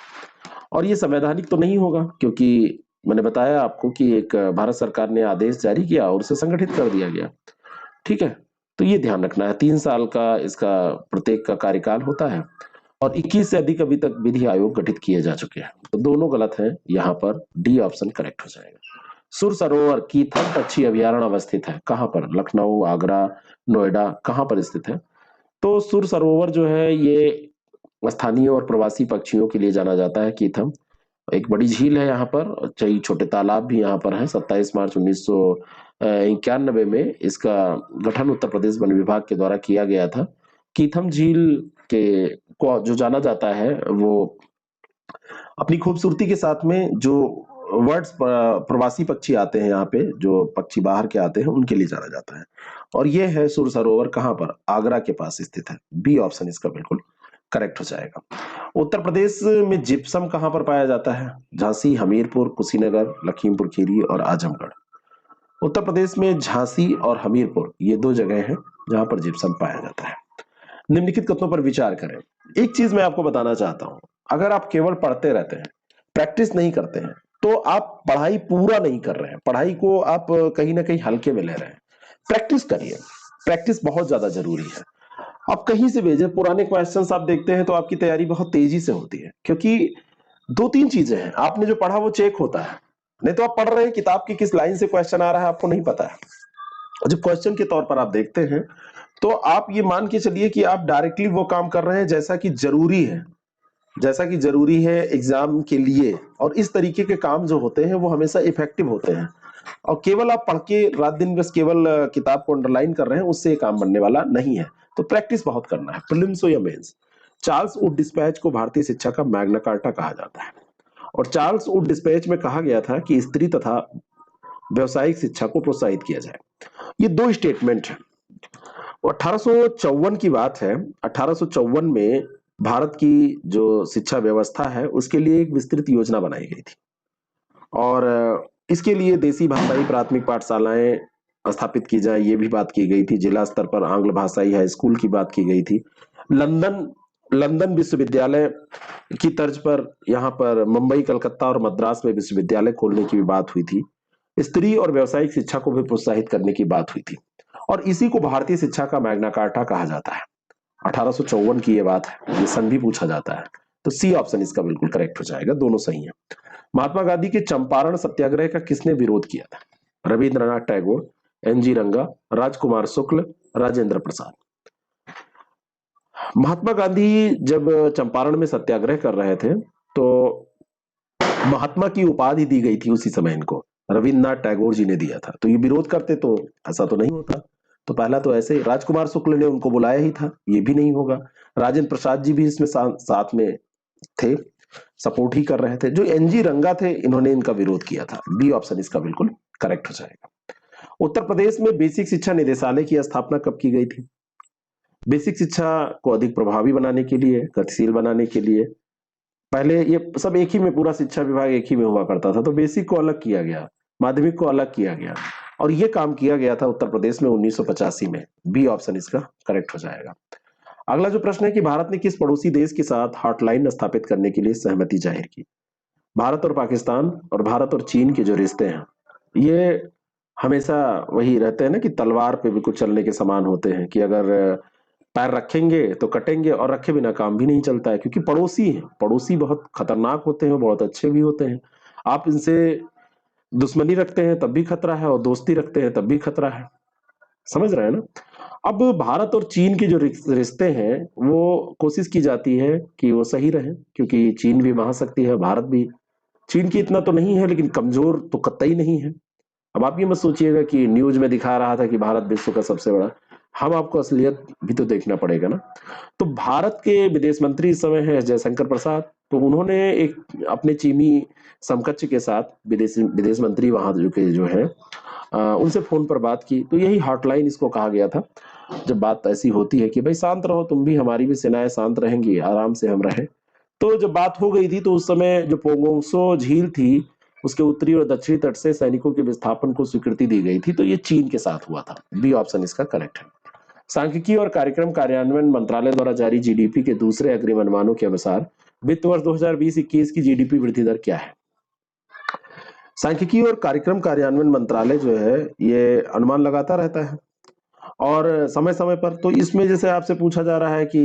और ये संवैधानिक तो नहीं होगा क्योंकि मैंने बताया आपको कि एक भारत सरकार ने आदेश जारी किया और उसे संगठित कर दिया गया। ठीक है, तो ये ध्यान रखना है। 3 साल का इसका प्रत्येक का कार्यकाल होता है और 21 से अधिक अभी तक विधि आयोग गठित किए जा चुके हैं। तो दोनों गलत हैं, यहाँ पर डी ऑप्शन करेक्ट हो जाएगा। सुर सरोवर कीथम पक्षी अभयारण्य अवस्थित है कहाँ पर? लखनऊ, आगरा, नोएडा, कहाँ पर स्थित है? तो सुर सरोवर जो है ये स्थानीय और प्रवासी पक्षियों के लिए जाना जाता है। कीथम एक बड़ी झील है यहाँ पर, कई छोटे तालाब भी यहाँ पर हैं। 27 मार्च 1991 में इसका गठन उत्तर प्रदेश वन विभाग के द्वारा किया गया था। कीथम झील के को जो जाना जाता है वो अपनी खूबसूरती के साथ में जो वर्ड्स प्रवासी पक्षी आते हैं यहाँ पे, जो पक्षी बाहर के आते हैं उनके लिए जाना जाता है। और ये है सुर सरोवर कहाँ पर? आगरा के पास स्थित है। बी ऑप्शन इसका बिल्कुल करेक्ट हो जाएगा। उत्तर प्रदेश में जिप्सम कहाँ पर पाया जाता है? झांसी, हमीरपुर, कुशीनगर, लखीमपुर खीरी और आजमगढ़। उत्तर प्रदेश में झांसी और हमीरपुर ये 2 जगह हैं जहां पर जिप्सम पाया जाता है। निम्नलिखित कथनों पर विचार करें। एक चीज मैं आपको बताना चाहता हूं, अगर आप केवल पढ़ते रहते हैं, प्रैक्टिस नहीं करते हैं, तो आप पढ़ाई पूरा नहीं कर रहे हैं। पढ़ाई को आप कहीं ना कहीं हल्के में ले रहे हैं। प्रैक्टिस करिए, प्रैक्टिस बहुत ज्यादा जरूरी है। आप कहीं से भेजे पुराने क्वेश्चंस आप देखते हैं तो आपकी तैयारी बहुत तेजी से होती है, क्योंकि 2-3 चीजें हैं। आपने जो पढ़ा वो चेक होता है, नहीं तो आप पढ़ रहे हैं किताब की किस लाइन से क्वेश्चन आ रहा है आपको नहीं पता है। और जब क्वेश्चन के तौर पर आप देखते हैं तो आप ये मान के चलिए कि आप डायरेक्टली वो काम कर रहे हैं जैसा कि जरूरी है, जैसा कि जरूरी है एग्जाम के लिए। और इस तरीके के काम जो होते हैं वो हमेशा इफेक्टिव होते हैं। और केवल आप पढ़ के रात दिन बस केवल किताब को अंडरलाइन कर रहे हैं, उससे ये काम बनने वाला नहीं है। तो प्रैक्टिस बहुत करना है, प्रीलिम्स हो या मेंस। चार्ल्स वुड डिस्पैच को भारतीय शिक्षा का मैग्ना कार्टा कहा जाता है, और चार्ल्स वुड डिस्पैच में कहा गया था कि स्त्री तथा व्यवसायिक शिक्षा को प्रोत्साहित किया जाए। ये दो स्टेटमेंट है। 1854 की बात है। 1854 में भारत की जो शिक्षा व्यवस्था है उसके लिए एक विस्तृत योजना बनाई गई थी, और इसके लिए देसी भाषाई प्राथमिक पाठशालाएं स्थापित की जाए, ये भी बात की गई थी। जिला स्तर पर आंग्ल भाषाई हाई स्कूल की बात की गई थी। लंदन लंदन विश्वविद्यालय की तर्ज पर यहाँ पर मुंबई, कलकत्ता और मद्रास में विश्वविद्यालय खोलने की भी बात हुई थी। स्त्री और व्यावसायिक शिक्षा को भी प्रोत्साहित करने की बात हुई थी, और इसी को भारतीय शिक्षा का मैग्ना कार्टा कहा जाता है। 1854 की ये बात है, ये सन भी पूछा जाता है। तो सी ऑप्शन इसका बिल्कुल करेक्ट हो जाएगा, दोनों सही है। महात्मा गांधी के चंपारण सत्याग्रह का किसने विरोध किया था? रविंद्रनाथ टैगोर, एनजी रंगा, राजकुमार शुक्ल, राजेंद्र प्रसाद। महात्मा गांधी जब चंपारण में सत्याग्रह कर रहे थे तो महात्मा की उपाधि दी गई थी उसी समय इनको, रविन्द्रनाथ टैगोर जी ने दिया था। तो ये विरोध करते तो ऐसा तो नहीं होता। तो पहला तो ऐसे राजकुमार शुक्ल ने उनको बुलाया ही था, ये भी नहीं होगा। राजेंद्र प्रसाद जी भी इसमें साथ में थे, सपोर्ट ही कर रहे थे। जो एनजी रंगा थे, इन्होंने इनका विरोध किया था। बी ऑप्शन इसका बिल्कुल करेक्ट हो जाएगा। उत्तर प्रदेश में बेसिक शिक्षा निदेशालय की स्थापना कब की गई थी? बेसिक शिक्षा को अधिक प्रभावी बनाने के लिए, गतिशील बनाने के लिए। पहले ये सब एक ही में, पूरा शिक्षा विभाग एक ही में हुआ करता था, तो बेसिक को अलग किया गया, माध्यमिक को अलग किया गया, और ये काम किया गया था उत्तर प्रदेश में 1985 में। बी ऑप्शन इसका करेक्ट हो जाएगा। अगला जो प्रश्न है कि भारत ने किस पड़ोसी देश के साथ हॉटलाइन स्थापित करने के लिए सहमति जाहिर की? भारत और पाकिस्तान और भारत और चीन के जो रिश्ते हैं, ये हमेशा वही रहते हैं ना कि तलवार पे बिल्कुल चलने के समान होते हैं, कि अगर पैर रखेंगे तो कटेंगे और रखे बिना काम भी नहीं चलता है, क्योंकि पड़ोसी हैं। पड़ोसी बहुत खतरनाक होते हैं, बहुत अच्छे भी होते हैं। आप इनसे दुश्मनी रखते हैं तब भी खतरा है, और दोस्ती रखते हैं तब भी खतरा है। समझ रहे हैं ना? अब भारत और चीन के जो रिश्ते हैं, वो कोशिश की जाती है कि वो सही रहे, क्योंकि चीन भी महाशक्ति है, भारत भी चीन की इतना तो नहीं है, लेकिन कमजोर तो कतई नहीं है। अब आप ये मत सोचिएगा कि न्यूज में दिखा रहा था कि भारत विश्व का सबसे बड़ा, हम आपको असलियत भी तो देखना पड़ेगा ना। तो भारत के विदेश मंत्री इस समय है जयशंकर प्रसाद, तो उन्होंने एक अपने चीनी समकक्ष के साथ विदेश विदेश मंत्री वहां जो है उनसे फोन पर बात की। तो यही हॉटलाइन इसको कहा गया था। जब बात ऐसी होती है कि भाई शांत रहो, तुम भी, हमारी भी सेनाएं शांत रहेंगी, आराम से हम रहे। तो जब बात हो गई थी तो उस समय जो पोगोंगसो झील थी, उसके उत्तरी और दक्षिणी तट से सैनिकों के विस्थापन को स्वीकृति दी गई थी। तो ये चीन के साथ हुआ था। बी ऑप्शन इसका करेक्ट है। सांख्यिकी और कार्यक्रम कार्यान्वयन मंत्रालय द्वारा जारी जीडीपी के दूसरे अग्रिम अनुमानों के अनुसार वित्त वर्ष 2020-21 की जीडीपी वृद्धि दर क्या है? सांख्यिकी और कार्यक्रम कार्यान्वयन मंत्रालय जो है ये अनुमान लगाता रहता है, और समय समय पर। तो इसमें जैसे आपसे पूछा जा रहा है कि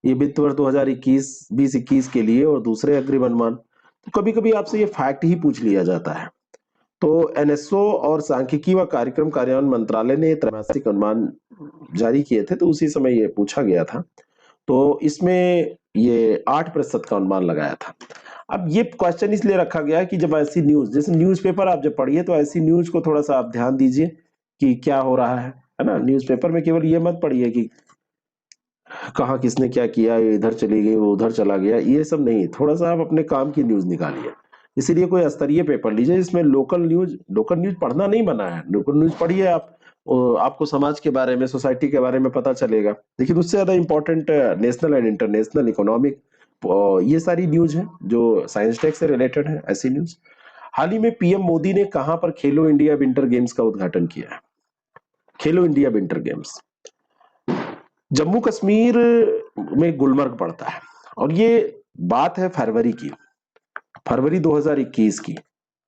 ये वित्त वर्ष 2021 के लिए और दूसरे अग्रिम अनुमान, तो कभी कभी आपसे ये फैक्ट ही पूछ लिया जाता है। तो एनएसओ और सांख्यिकी व कार्यक्रम कार्यान्वयन मंत्रालय ने त्रैमासिक अनुमान जारी किए थे, तो उसी समय ये पूछा गया था। तो इसमें ये 8% का अनुमान लगाया था। अब ये क्वेश्चन इसलिए रखा गया है कि जब ऐसी न्यूज, जैसे न्यूज़पेपर आप जब पढ़िए, तो ऐसी न्यूज को थोड़ा सा आप ध्यान दीजिए कि क्या हो रहा है ना। न्यूज़पेपर में केवल ये मत पढ़िए कि कहाँ किसने क्या किया, ये इधर चली गई, वो उधर चला गया, ये सब नहीं। थोड़ा सा आप अपने काम की न्यूज निकालिए। इसीलिए कोई स्तरीय पेपर लीजिए जिसमें लोकल न्यूज पढ़ना नहीं बना है। लोकल न्यूज पढ़िए आप, आपको समाज के बारे में, सोसाइटी के बारे में पता चलेगा। लेकिन उससे ज्यादा important national and international economic, ये सारी न्यूज है जो साइंस टेक से रिलेटेड है, ऐसी न्यूज। हाल ही में पीएम मोदी ने कहां पर खेलो इंडिया विंटर गेम्स का उद्घाटन किया है? खेलो India winter games Jammu Kashmir में गुलमर्ग पड़ता है, और ये बात है फरवरी की, फरवरी 2021 की,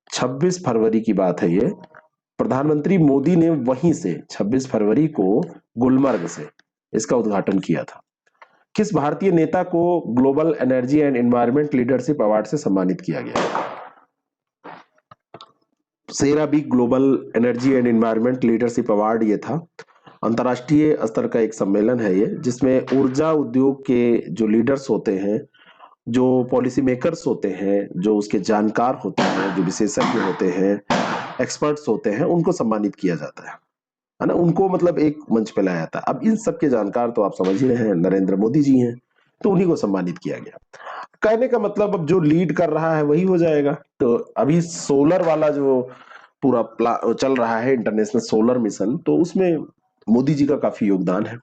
26 फरवरी की बात है ये। प्रधानमंत्री मोदी ने वहीं से 26 फरवरी को गुलमर्ग से इसका उद्घाटन किया था। किस भारतीय नेता को global energy and environment leadership award से सम्मानित किया गया? CERAWeek global energy and environment leadership award ये था। अंतर्राष्ट्रीय स्तर का एक सम्मेलन है ये, जिसमें ऊर्जा उद्योग के जो लीडर्स होते हैं, जो पॉलिसी मेकर्स होते हैं, जो उसके जानकार होते हैं, जो विशेषज्ञ होते हैं, एक्सपर्ट्स होते हैं उनको सम्मानित किया जाता है ना, उनको मतलब एक मंच पे लाया जाता है। अब इन सब के जानकार तो आप समझ ही रहे हैं नरेंद्र मोदी जी हैं, तो उन्हीं को सम्मानित किया गया। कहने का मतलब अब जो लीड कर रहा है वही हो जाएगा। तो अभी सोलर वाला जो पूरा चल रहा है इंटरनेशनल सोलर मिशन, तो उसमें मोदी जी का काफी योगदान है।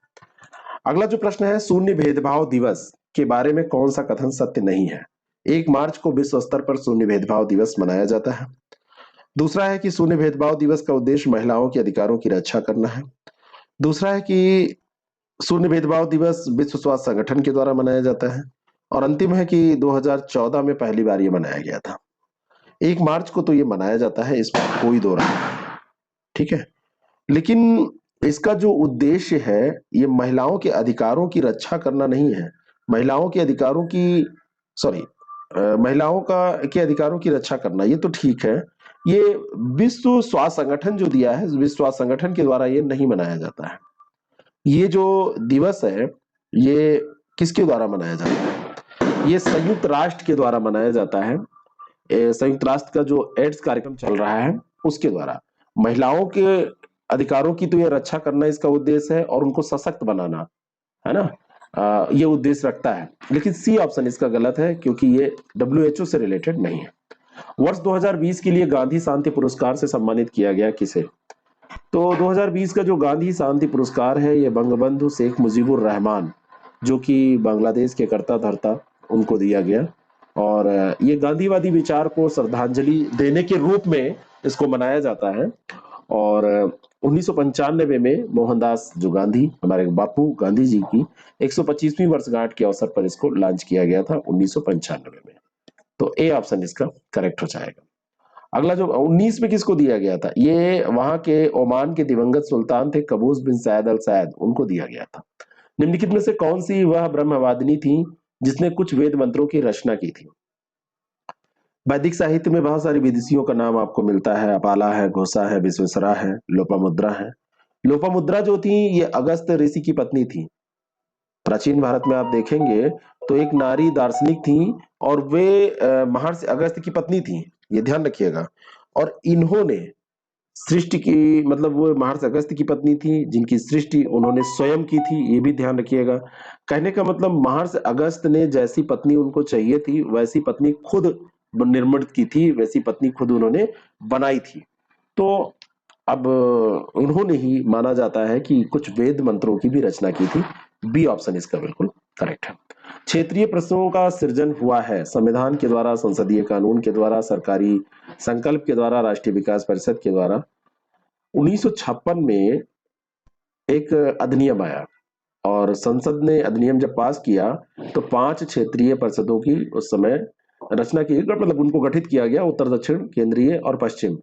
अगला जो प्रश्न है, शून्य भेदभाव दिवस के बारे में कौन सा कथन सत्य नहीं है? 1 मार्च को विश्व स्तर पर शून्य भेदभाव दिवस मनाया जाता है। दूसरा है कि शून्य भेदभाव दिवस का उद्देश्य महिलाओं के अधिकारों की रक्षा करना है। दूसरा है कि शून्य भेदभाव दिवस विश्व स्वास्थ्य संगठन के द्वारा मनाया जाता है। और अंतिम है कि 2014 में पहली बार ये मनाया गया था। 1 मार्च को तो ये मनाया जाता है, इस पर कोई दो राय नहीं, ठीक है। लेकिन इसका जो उद्देश्य है, ये महिलाओं के अधिकारों की रक्षा करना नहीं है। महिलाओं के अधिकारों की सॉरी महिलाओं का के अधिकारों की रक्षा करना, ये तो ठीक है। ये विश्व स्वास्थ्य संगठन जो दिया है, विश्व स्वास्थ्य संगठन के द्वारा ये नहीं मनाया जाता है। ये जो दिवस है, ये किसके द्वारा मनाया जाता है? ये संयुक्त राष्ट्र के द्वारा मनाया जाता है। संयुक्त राष्ट्र का जो एड्स कार्यक्रम चल रहा है उसके द्वारा महिलाओं के अधिकारों की तो ये रक्षा करना इसका उद्देश्य है, और उनको सशक्त बनाना, है ना। ये उद्देश्य रखता है। लेकिन सी ऑप्शन इसका गलत है, क्योंकि ये WHO से रिलेटेड नहीं है। वर्ष 2020 के लिए गांधी शांति पुरस्कार से सम्मानित किया गया किसे? तो 2020 का जो गांधी शांति पुरस्कार है, ये बंगबंधु शेख मुजीबुर रहमान, जो कि बांग्लादेश के कर्ता धर्ता, उनको दिया गया। और ये गांधीवादी विचार को श्रद्धांजलि देने के रूप में इसको मनाया जाता है। और 1995 में मोहनदास जो गांधी, हमारे बापू गांधी जी की 125वीं वर्षगांठ के अवसर पर इसको लॉन्च किया गया था 1995 में। तो ए ऑप्शन इसका करेक्ट हो जाएगा। अगला जो 19 में किसको दिया गया था, ये वहां के ओमान के दिवंगत सुल्तान थे कबूस बिन सैद अल सैद, उनको दिया गया था। निम्नलिखित में से कौन सी वह ब्रह्मवादिनी थी जिसने कुछ वेद मंत्रों की रचना की थी? वैदिक साहित्य में बहुत सारी विदुषियों का नाम आपको मिलता है। अपाला है, घोषा है, विश्वेश्वरा है, लोपामुद्रा है। लोपामुद्रा जो थी, ये अगस्त ऋषि की पत्नी थी। प्राचीन भारत में आप देखेंगे तो एक नारी दार्शनिक थी, और वे महर्षि अगस्त की पत्नी थी, ये ध्यान रखिएगा। और इन्होंने सृष्टि की, मतलब वो महर्षि अगस्त की पत्नी थी जिनकी सृष्टि उन्होंने स्वयं की थी, ये भी ध्यान रखिएगा। कहने का मतलब महर्षि अगस्त ने जैसी पत्नी उनको चाहिए थी वैसी पत्नी खुद निर्मित की थी, वैसी पत्नी खुद उन्होंने बनाई थी। तो अब उन्होंने ही माना जाता है कि कुछ वेद मंत्रों की भी रचना की थी। बी ऑप्शन इसका बिल्कुल करेक्ट है। क्षेत्रीय प्रश्नों का सृजन हुआ है संविधान के द्वारा, संसदीय कानून के द्वारा, सरकारी संकल्प के द्वारा, राष्ट्रीय विकास परिषद के द्वारा। 1956 में एक अधिनियम आया, और संसद ने अधिनियम जब पास किया तो 5 क्षेत्रीय परिषदों की उस समय रचना की, मतलब उनको गठित किया गया, उत्तर, दक्षिण, केंद्रीय और पश्चिम।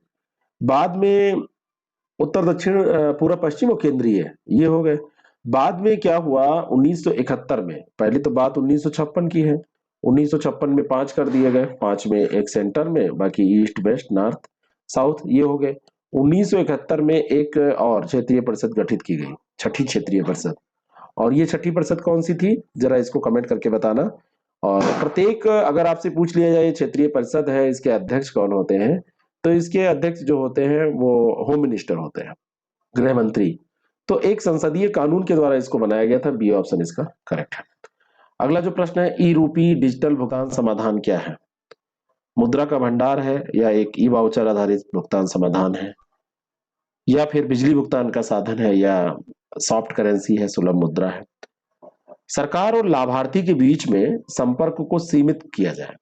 बाद में उत्तर, दक्षिण, पूरा, पश्चिम और केंद्रीय ये हो गए। बाद में क्या हुआ 1971 में, पहली तो बात 1956 की है, 1956 में 5 कर दिए गए, 5 में एक सेंटर में, बाकी ईस्ट, वेस्ट, नॉर्थ, साउथ ये हो गए। 1971 में एक और क्षेत्रीय परिषद गठित की गई, छठी क्षेत्रीय परिषद। और ये छठी परिषद कौन सी थी, जरा इसको कमेंट करके बताना। और प्रत्येक, अगर आपसे पूछ लिया जाए क्षेत्रीय परिषद है, इसके अध्यक्ष कौन होते हैं, तो इसके अध्यक्ष जो होते हैं वो होम मिनिस्टर होते हैं, गृह मंत्री। तो एक संसदीय कानून के द्वारा इसको बनाया गया था। बी ऑप्शन इसका करेक्ट है। अगला जो प्रश्न है, ई रूपी डिजिटल भुगतान समाधान क्या है? मुद्रा का भंडार है, या एक ई वाउचर आधारित भुगतान समाधान है, या फिर बिजली भुगतान का साधन है, या सॉफ्ट करेंसी है, सुलभ मुद्रा है? सरकार और लाभार्थी के बीच में संपर्क को सीमित किया जाए,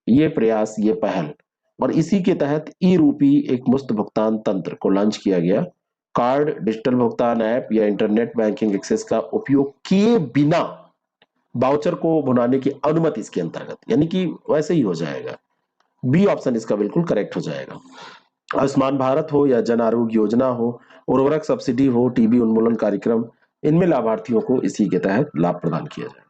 ये प्रयास, ये पहल, और इसी के तहत ई रूपी एक मुफ्त भुगतान तंत्र को लॉन्च किया गया। कार्ड, डिजिटल भुगतान ऐप या इंटरनेट बैंकिंग एक्सेस का उपयोग किए बिना बाउचर को भुनाने की अनुमति इसके अंतर्गत, यानी कि वैसे ही हो जाएगा। बी ऑप्शन इसका बिल्कुल करेक्ट हो जाएगा। आयुष्मान भारत हो या जन आरोग्य योजना हो, उर्वरक सब्सिडी हो, टीबी उन्मूलन कार्यक्रम, इनमें लाभार्थियों को इसी के तहत लाभ प्रदान किया जाए।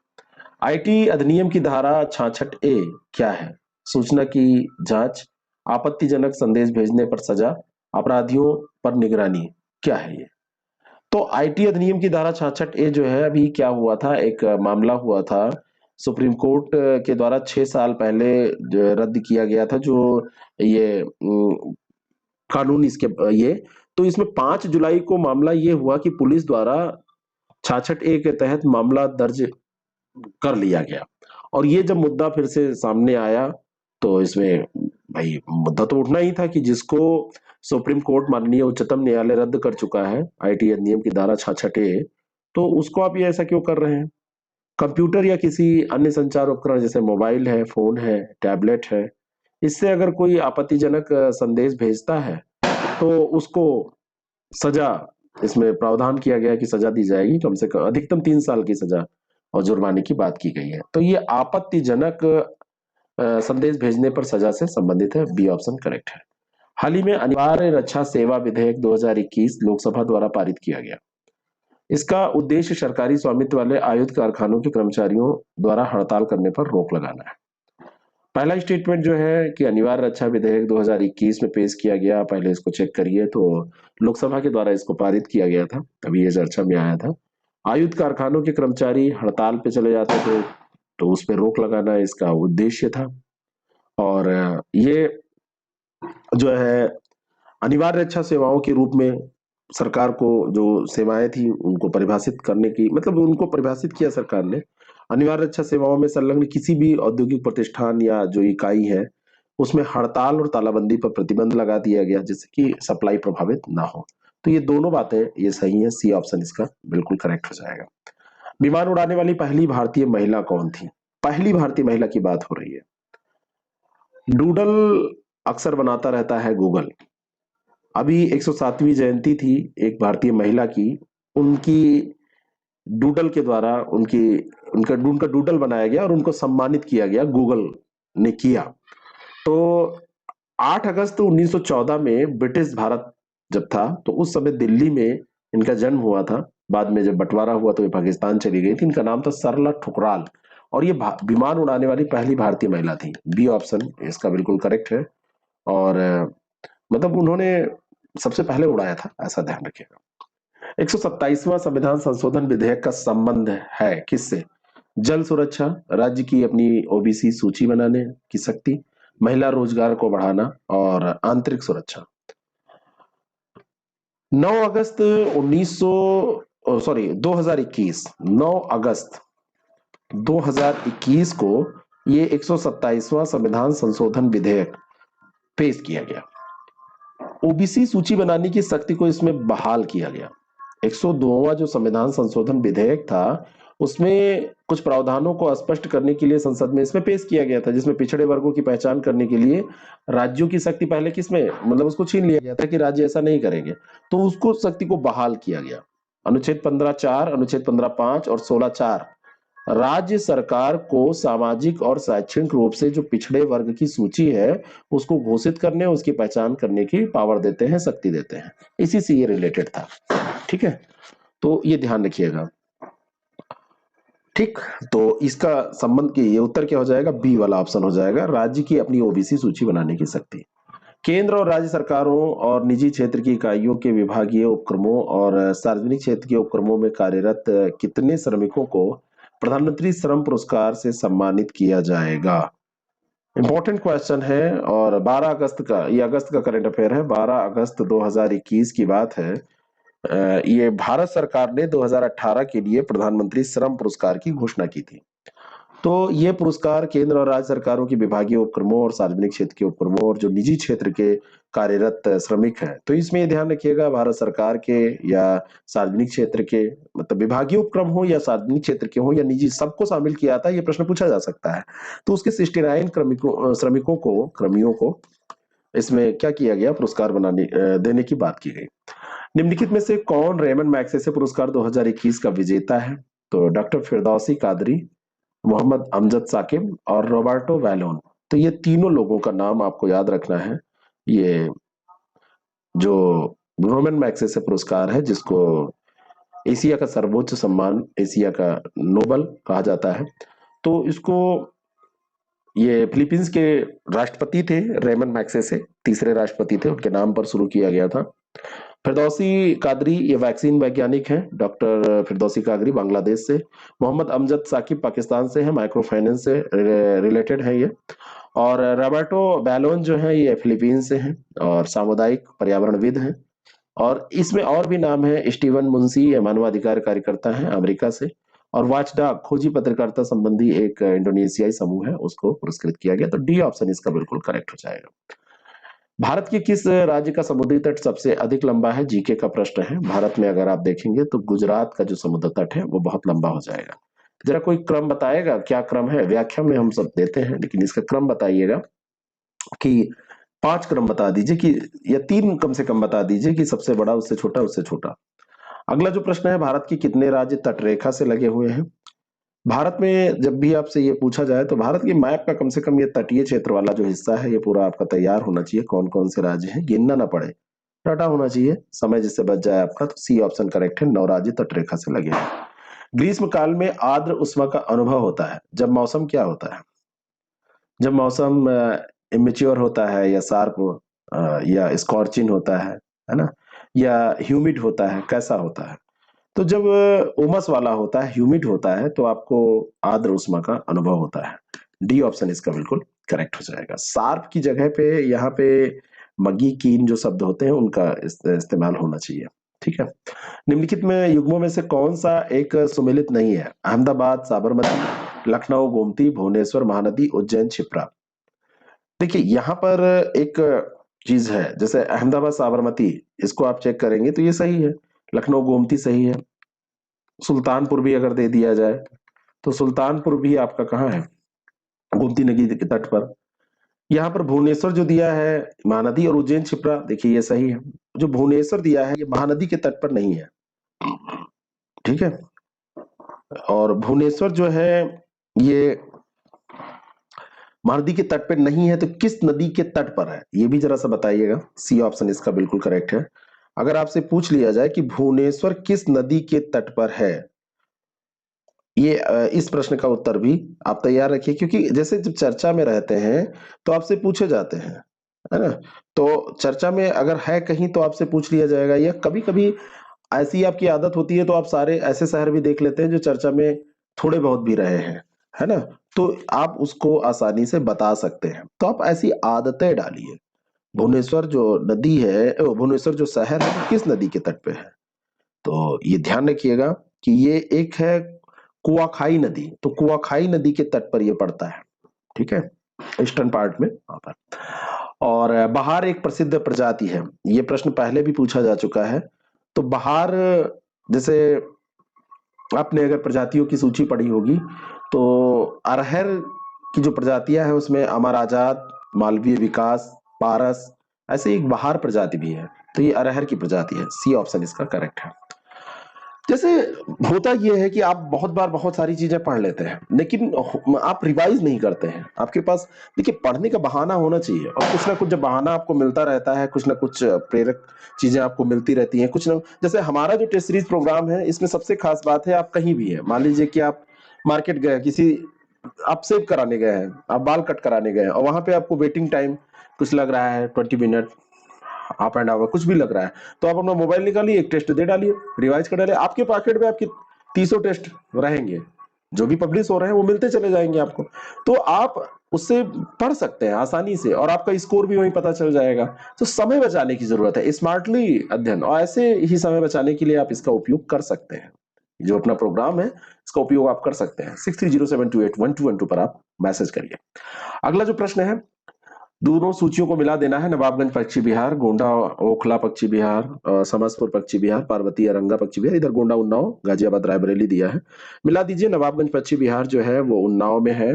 आईटी अधिनियम की धारा 66A क्या है? सूचना की जांच, आपत्तिजनक संदेश भेजने पर सजा, अपराधियों पर निगरानी, क्या है ये? तो आईटी अधिनियम की धारा 66A जो है, अभी क्या हुआ था, एक मामला हुआ था सुप्रीम कोर्ट के द्वारा 6 साल पहले रद्द किया गया था, जो ये कानून इसके ये। तो इसमें 5 जुलाई को मामला ये हुआ कि पुलिस द्वारा 66A के तहत मामला दर्ज कर लिया गया। और ये जब मुद्दा फिर से सामने आया तो इसमें भाई मुद्दा तो उठना ही था कि जिसको सुप्रीम कोर्ट माननीय उच्चतम न्यायालय रद्द कर चुका है, आईटी अधिनियम की धारा 66A, तो उसको आप ये ऐसा क्यों कर रहे हैं? कंप्यूटर या किसी अन्य संचार उपकरण जैसे मोबाइल है, फोन है, टैबलेट है, इससे अगर कोई आपत्तिजनक संदेश भेजता है तो उसको सजा, इसमें प्रावधान किया गया है कि सजा दी जाएगी, कम से कम अधिकतम 3 साल की सजा और जुर्माने की बात की गई है। तो ये आपत्तिजनक संदेश भेजने पर सजा से संबंधित है। बी ऑप्शन करेक्ट है। हाल ही में अनिवार्य रक्षा सेवा विधेयक 2021 लोकसभा द्वारा पारित किया गया। इसका उद्देश्य सरकारी स्वामित्व वाले आयुध कारखानों के कर्मचारियों द्वारा हड़ताल करने पर रोक लगाना है। पहला स्टेटमेंट जो है कि अनिवार्य रक्षा विधेयक 2021 में पेश किया गया, पहले इसको चेक करिए, तो लोकसभा के द्वारा इसको पारित किया गया था, अभी ये चर्चा में आया था। आयुध कारखानों के कर्मचारी हड़ताल पे चले जाते थे तो उस पर रोक लगाना इसका उद्देश्य था। और ये जो है अनिवार्य रक्षा सेवाओं के रूप में सरकार को जो सेवाएं थी उनको परिभाषित करने की, मतलब उनको परिभाषित किया सरकार ने। अनिवार्य रक्षा सेवाओं में संलग्न किसी भी औद्योगिक प्रतिष्ठान या जो इकाई है उसमें हड़ताल और तालाबंदी पर प्रतिबंध लगा दिया गया जिससे कि सप्लाई प्रभावित ना हो। तो ये दोनों बातें ये सही है, सी ऑप्शन इसका बिल्कुल करेक्ट हो जाएगा। विमान उड़ाने वाली पहली भारतीय महिला कौन थी? पहली भारतीय महिला की बात हो रही है। डूडल अक्सर बनाता रहता है गूगल। अभी 107वीं जयंती थी एक भारतीय महिला की, उनकी डूडल के द्वारा उनका डूडल बनाया गया और उनको सम्मानित किया गया, गूगल ने किया। तो 8 अगस्त 1914 में ब्रिटिश भारत जब था तो उस समय दिल्ली में इनका जन्म हुआ था। बाद में जब बंटवारा हुआ तो ये पाकिस्तान चली गई थी। इनका नाम था सरला ठुकराल और ये विमान उड़ाने वाली पहली भारतीय महिला थी। बी ऑप्शन इसका बिल्कुल करेक्ट है। और मतलब उन्होंने सबसे पहले उड़ाया था, ऐसा ध्यान रखिएगा। 127वां संविधान संशोधन विधेयक का संबंध है किससे? जल सुरक्षा, राज्य की अपनी ओबीसी सूची बनाने की शक्ति, महिला रोजगार को बढ़ाना और आंतरिक सुरक्षा। 9 अगस्त 2021 9 अगस्त 2021 को ये 127वां संविधान संशोधन विधेयक पेश किया गया। ओबीसी सूची बनाने की शक्ति को इसमें बहाल किया गया। 102वां जो संविधान संशोधन विधेयक था उसमें कुछ प्रावधानों को स्पष्ट करने के लिए संसद में इसमें पेश किया गया था, जिसमें पिछड़े वर्गों की पहचान करने के लिए राज्यों की शक्ति पहले किसमें, मतलब उसको छीन लिया गया था कि राज्य ऐसा नहीं करेंगे, तो उसको शक्ति को बहाल किया गया। अनुच्छेद 15(4), अनुच्छेद 15(5) और 16(4) राज्य सरकार को सामाजिक और शैक्षणिक रूप से जो पिछड़े वर्ग की सूची है उसको घोषित करने, उसकी पहचान करने की पावर देते हैं, शक्ति देते हैं। इसी से ये रिलेटेड था। ठीक है, तो ये ध्यान रखिएगा। ठीक, तो इसका संबंध की ये उत्तर क्या हो जाएगा? बी वाला ऑप्शन हो जाएगा, राज्य की अपनी ओबीसी सूची बनाने की शक्ति। केंद्र और राज्य सरकारों और निजी क्षेत्र की इकाइयों के विभागीय उपक्रमों और सार्वजनिक क्षेत्र के उपक्रमों में कार्यरत कितने श्रमिकों को प्रधानमंत्री श्रम पुरस्कार से सम्मानित किया जाएगा? इंपॉर्टेंट क्वेश्चन है। और 12 अगस्त का, ये अगस्त का करंट अफेयर है, 12 अगस्त 2021 की बात है। ये भारत सरकार ने 2018 के लिए प्रधानमंत्री श्रम पुरस्कार की घोषणा की थी। तो ये पुरस्कार केंद्र और राज्य सरकारों की विभागीय उपक्रमों और सार्वजनिक क्षेत्र के उपक्रमों और जो निजी क्षेत्र के कार्यरत श्रमिक हैं, तो इसमें ध्यान रखिएगा भारत सरकार के या सार्वजनिक क्षेत्र के, मतलब विभागीय उपक्रम हो या सार्वजनिक क्षेत्र के हो या निजी, सबको शामिल किया था, ये प्रश्न पूछा जा सकता है। तो उसके 69 कर्मियों को इसमें क्या किया गया? पुरस्कार देने की बात की गई। निम्नलिखित में से कौन रेमंड मैग्सेसे पुरस्कार 2021 का विजेता है? तो डॉक्टर फिरदौसी कादरी, मोहम्मद अमजद साकिब और रॉबर्टो वैलोन। तो ये तीनों लोगों का नाम आपको याद रखना है। ये जो रेमंड मैग्सेसे पुरस्कार है, जिसको एशिया का सर्वोच्च सम्मान, एशिया का नोबल कहा जाता है, तो इसको ये फिलीपींस के राष्ट्रपति थे रेमंड मैग्सेसे, तीसरे राष्ट्रपति थे, उनके नाम पर शुरू किया गया था। फिरदौसी कादरी ये वैक्सीन वैज्ञानिक हैं, डॉक्टर फिरदौसी कादरी बांग्लादेश से। मोहम्मद अमजद साकिब पाकिस्तान से है, माइक्रो फाइनेंस से रिलेटेड है ये। और रॉबर्टो बैलोन जो है ये फिलीपींस से हैं और सामुदायिक पर्यावरणविद हैं। और इसमें और भी नाम है, स्टीवन मुंशी ये मानवाधिकार कार्यकर्ता हैं अमेरिका से। और वॉचडॉग खोजी पत्रकारिता संबंधी एक इंडोनेशियाई समूह है, उसको पुरस्कृत किया गया। तो डी ऑप्शन इसका बिल्कुल करेक्ट हो जाएगा। भारत के किस राज्य का समुद्री तट सबसे अधिक लंबा है? जीके का प्रश्न है। भारत में अगर आप देखेंगे तो गुजरात का जो समुद्र तट है वो बहुत लंबा हो जाएगा। जरा कोई क्रम बताएगा, क्या क्रम है? व्याख्या में हम सब देते हैं, लेकिन इसका क्रम बताइएगा कि 5 क्रम बता दीजिए कि, या 3 कम से कम बता दीजिए कि सबसे बड़ा, उससे छोटा, उससे छोटा। अगला जो प्रश्न है, भारत के कितने राज्य तटरेखा से लगे हुए हैं? भारत में जब भी आपसे ये पूछा जाए तो भारत की मैप का कम से कम ये तटीय क्षेत्र वाला जो हिस्सा है ये पूरा आपका तैयार होना चाहिए। कौन कौन से राज्य हैं गिनना ना पड़े, डाटा होना चाहिए, समय जिससे बच जाए आपका। तो सी ऑप्शन करेक्ट है, 9 राज्य तटरेखा से लगे हैं। ग्रीष्म काल में आर्द्र उष्मा का अनुभव होता है जब मौसम क्या होता है? जब मौसम इमेच्योर होता है, या शार्प, या स्कॉर्चिंग होता है ना, या ह्यूमिड होता है, कैसा होता है? तो जब उमस वाला होता है, ह्यूमिड होता है, तो आपको आर्द्र उष्मा का अनुभव होता है। डी ऑप्शन इसका बिल्कुल करेक्ट हो जाएगा। शार्प की जगह पे यहाँ पे मगी, कीन जो शब्द होते हैं उनका इस्तेमाल होना चाहिए। ठीक है। निम्नलिखित में युग्मों में से कौन सा एक सुमेलित नहीं है? अहमदाबाद, साबरमती, लखनऊ, गोमती, भुवनेश्वर, महानदी, उज्जैन, क्षिप्रा। देखिए यहाँ पर एक चीज है, जैसे अहमदाबाद साबरमती, इसको आप चेक करेंगे तो ये सही है। लखनऊ गोमती सही है। सुल्तानपुर भी अगर दे दिया जाए तो सुल्तानपुर भी आपका कहाँ है? गोमती नदी के तट पर। यहाँ पर भुवनेश्वर जो दिया है महानदी, और उज्जैन क्षिप्रा, देखिए ये सही है। जो भुवनेश्वर दिया है ये महानदी के तट पर नहीं है। ठीक है। और भुवनेश्वर जो है ये महानदी के तट पे नहीं है, तो किस नदी के तट पर है ये भी जरा सा बताइएगा। सी ऑप्शन इसका बिल्कुल करेक्ट है। अगर आपसे पूछ लिया जाए कि भुवनेश्वर किस नदी के तट पर है, ये इस प्रश्न का उत्तर भी आप तैयार रखिए, क्योंकि जैसे जब चर्चा में रहते हैं तो आपसे पूछे जाते हैं, है ना। तो चर्चा में अगर है कहीं तो आपसे पूछ लिया जाएगा, या कभी कभी ऐसी आपकी आदत होती है तो आप सारे ऐसे शहर भी देख लेते हैं जो चर्चा में थोड़े बहुत भी रहे हैं, है ना। तो आप उसको आसानी से बता सकते हैं, तो आप ऐसी आदतें डालिए। भुवनेश्वर जो नदी है, भुवनेश्वर जो शहर है वो किस नदी के तट पे है? तो ये ध्यान रखिएगा कि ये एक है कुआखाई नदी, तो कुआखाई नदी के तट पर ये पड़ता है। ठीक है, ईस्टर्न पार्ट में वहां पर। और बहार एक प्रसिद्ध प्रजाति है, ये प्रश्न पहले भी पूछा जा चुका है। तो बहार, जैसे आपने अगर प्रजातियों की सूची पढ़ी होगी तो अरहर की जो प्रजातियां हैं उसमें अमराजात, मालवीय विकास, पारस, ऐसे एक बहार प्रजाति भी है। तो ये अरहर की प्रजाति है। सी ऑप्शन इसका करेक्ट है। जैसे होता ये है कि आप बहुत बार बहुत सारी चीजें पढ़ लेते हैं, लेकिन आप रिवाइज नहीं करते हैं। आपके पास देखिए पढ़ने का बहाना होना चाहिए, और कुछ ना कुछ जब बहाना आपको मिलता रहता है, कुछ ना कुछ प्रेरक चीजें आपको मिलती रहती हैं। कुछ ना, जैसे हमारा जो टेस्ट सीरीज प्रोग्राम है इसमें सबसे खास बात है, आप कहीं भी है, मान लीजिए कि आप मार्केट गए, किसी आप सेव कराने गए हैं, आप बाल कट कराने गए हैं, और वहां पे आपको वेटिंग टाइम कुछ लग रहा है 20 मिनट, हाफ एंड आवर, कुछ भी लग रहा है, तो आप अपना मोबाइल निकालिए, एक टेस्ट दे डालिए, रिवाइज कर डालिए, आपके पॉकेट में आपके 300 टेस्ट रहेंगे, जो भी पब्लिश हो रहे हैं वो मिलते चले जाएंगे आपको। तो आप उससे पढ़ सकते हैं आसानी से, और आपका स्कोर भी वहीं पता चल जाएगा। तो समय बचाने की जरूरत है, स्मार्टली अध्ययन, और ऐसे ही समय बचाने के लिए आप इसका उपयोग कर सकते हैं। जो अपना प्रोग्राम है इसका उपयोग आप कर सकते हैं। 6307281212 पर आप मैसेज करिए। अगला जो प्रश्न है, दोनों सूचियों को मिला देना है। नवाबगंज पश्चिम बिहार, गोंडा ओखला पश्चिम बिहार, समस्तपुर पश्चिम बिहार, पार्वती अरंगा पश्चिम बिहार, इधर गोंडा उन्नाव गाजियाबाद रायबरेली दिया है, मिला दीजिए। नवाबगंज पश्चिम बिहार जो है वो उन्नाव में है,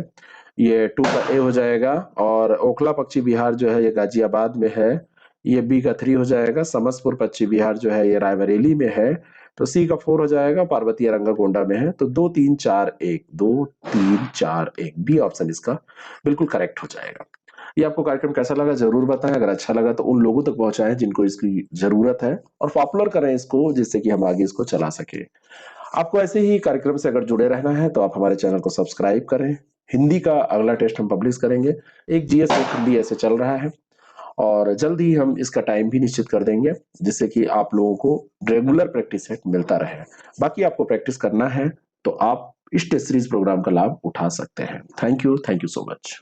ये 2 का ए हो जाएगा। और ओखला पश्चिम बिहार जो है ये गाजियाबाद में है, ये बी का 3 हो जाएगा। समस्तपुर पश्चिम बिहार जो है ये रायबरेली में है, तो सी का 4 हो जाएगा। पार्वती अरंगा गोंडा में है, तो 2 3 4 1, 2 3 4 1, बी ऑप्शन इसका बिल्कुल करेक्ट हो जाएगा। ये आपको कार्यक्रम कैसा लगा जरूर बताएं। अगर अच्छा लगा तो उन लोगों तक पहुंचाएं जिनको इसकी जरूरत है, और पॉपुलर करें इसको, जिससे कि हम आगे इसको चला सके। आपको ऐसे ही कार्यक्रम से अगर जुड़े रहना है तो आप हमारे चैनल को सब्सक्राइब करें। हिंदी का अगला टेस्ट हम पब्लिश करेंगे, एक जीएस एक हिंदी ऐसे चल रहा है, और जल्द ही हम इसका टाइम भी निश्चित कर देंगे, जिससे कि आप लोगों को रेगुलर प्रैक्टिस सेट मिलता रहे। बाकी आपको प्रैक्टिस करना है तो आप इस टेस्ट सीरीज प्रोग्राम का लाभ उठा सकते हैं। Thank you so much.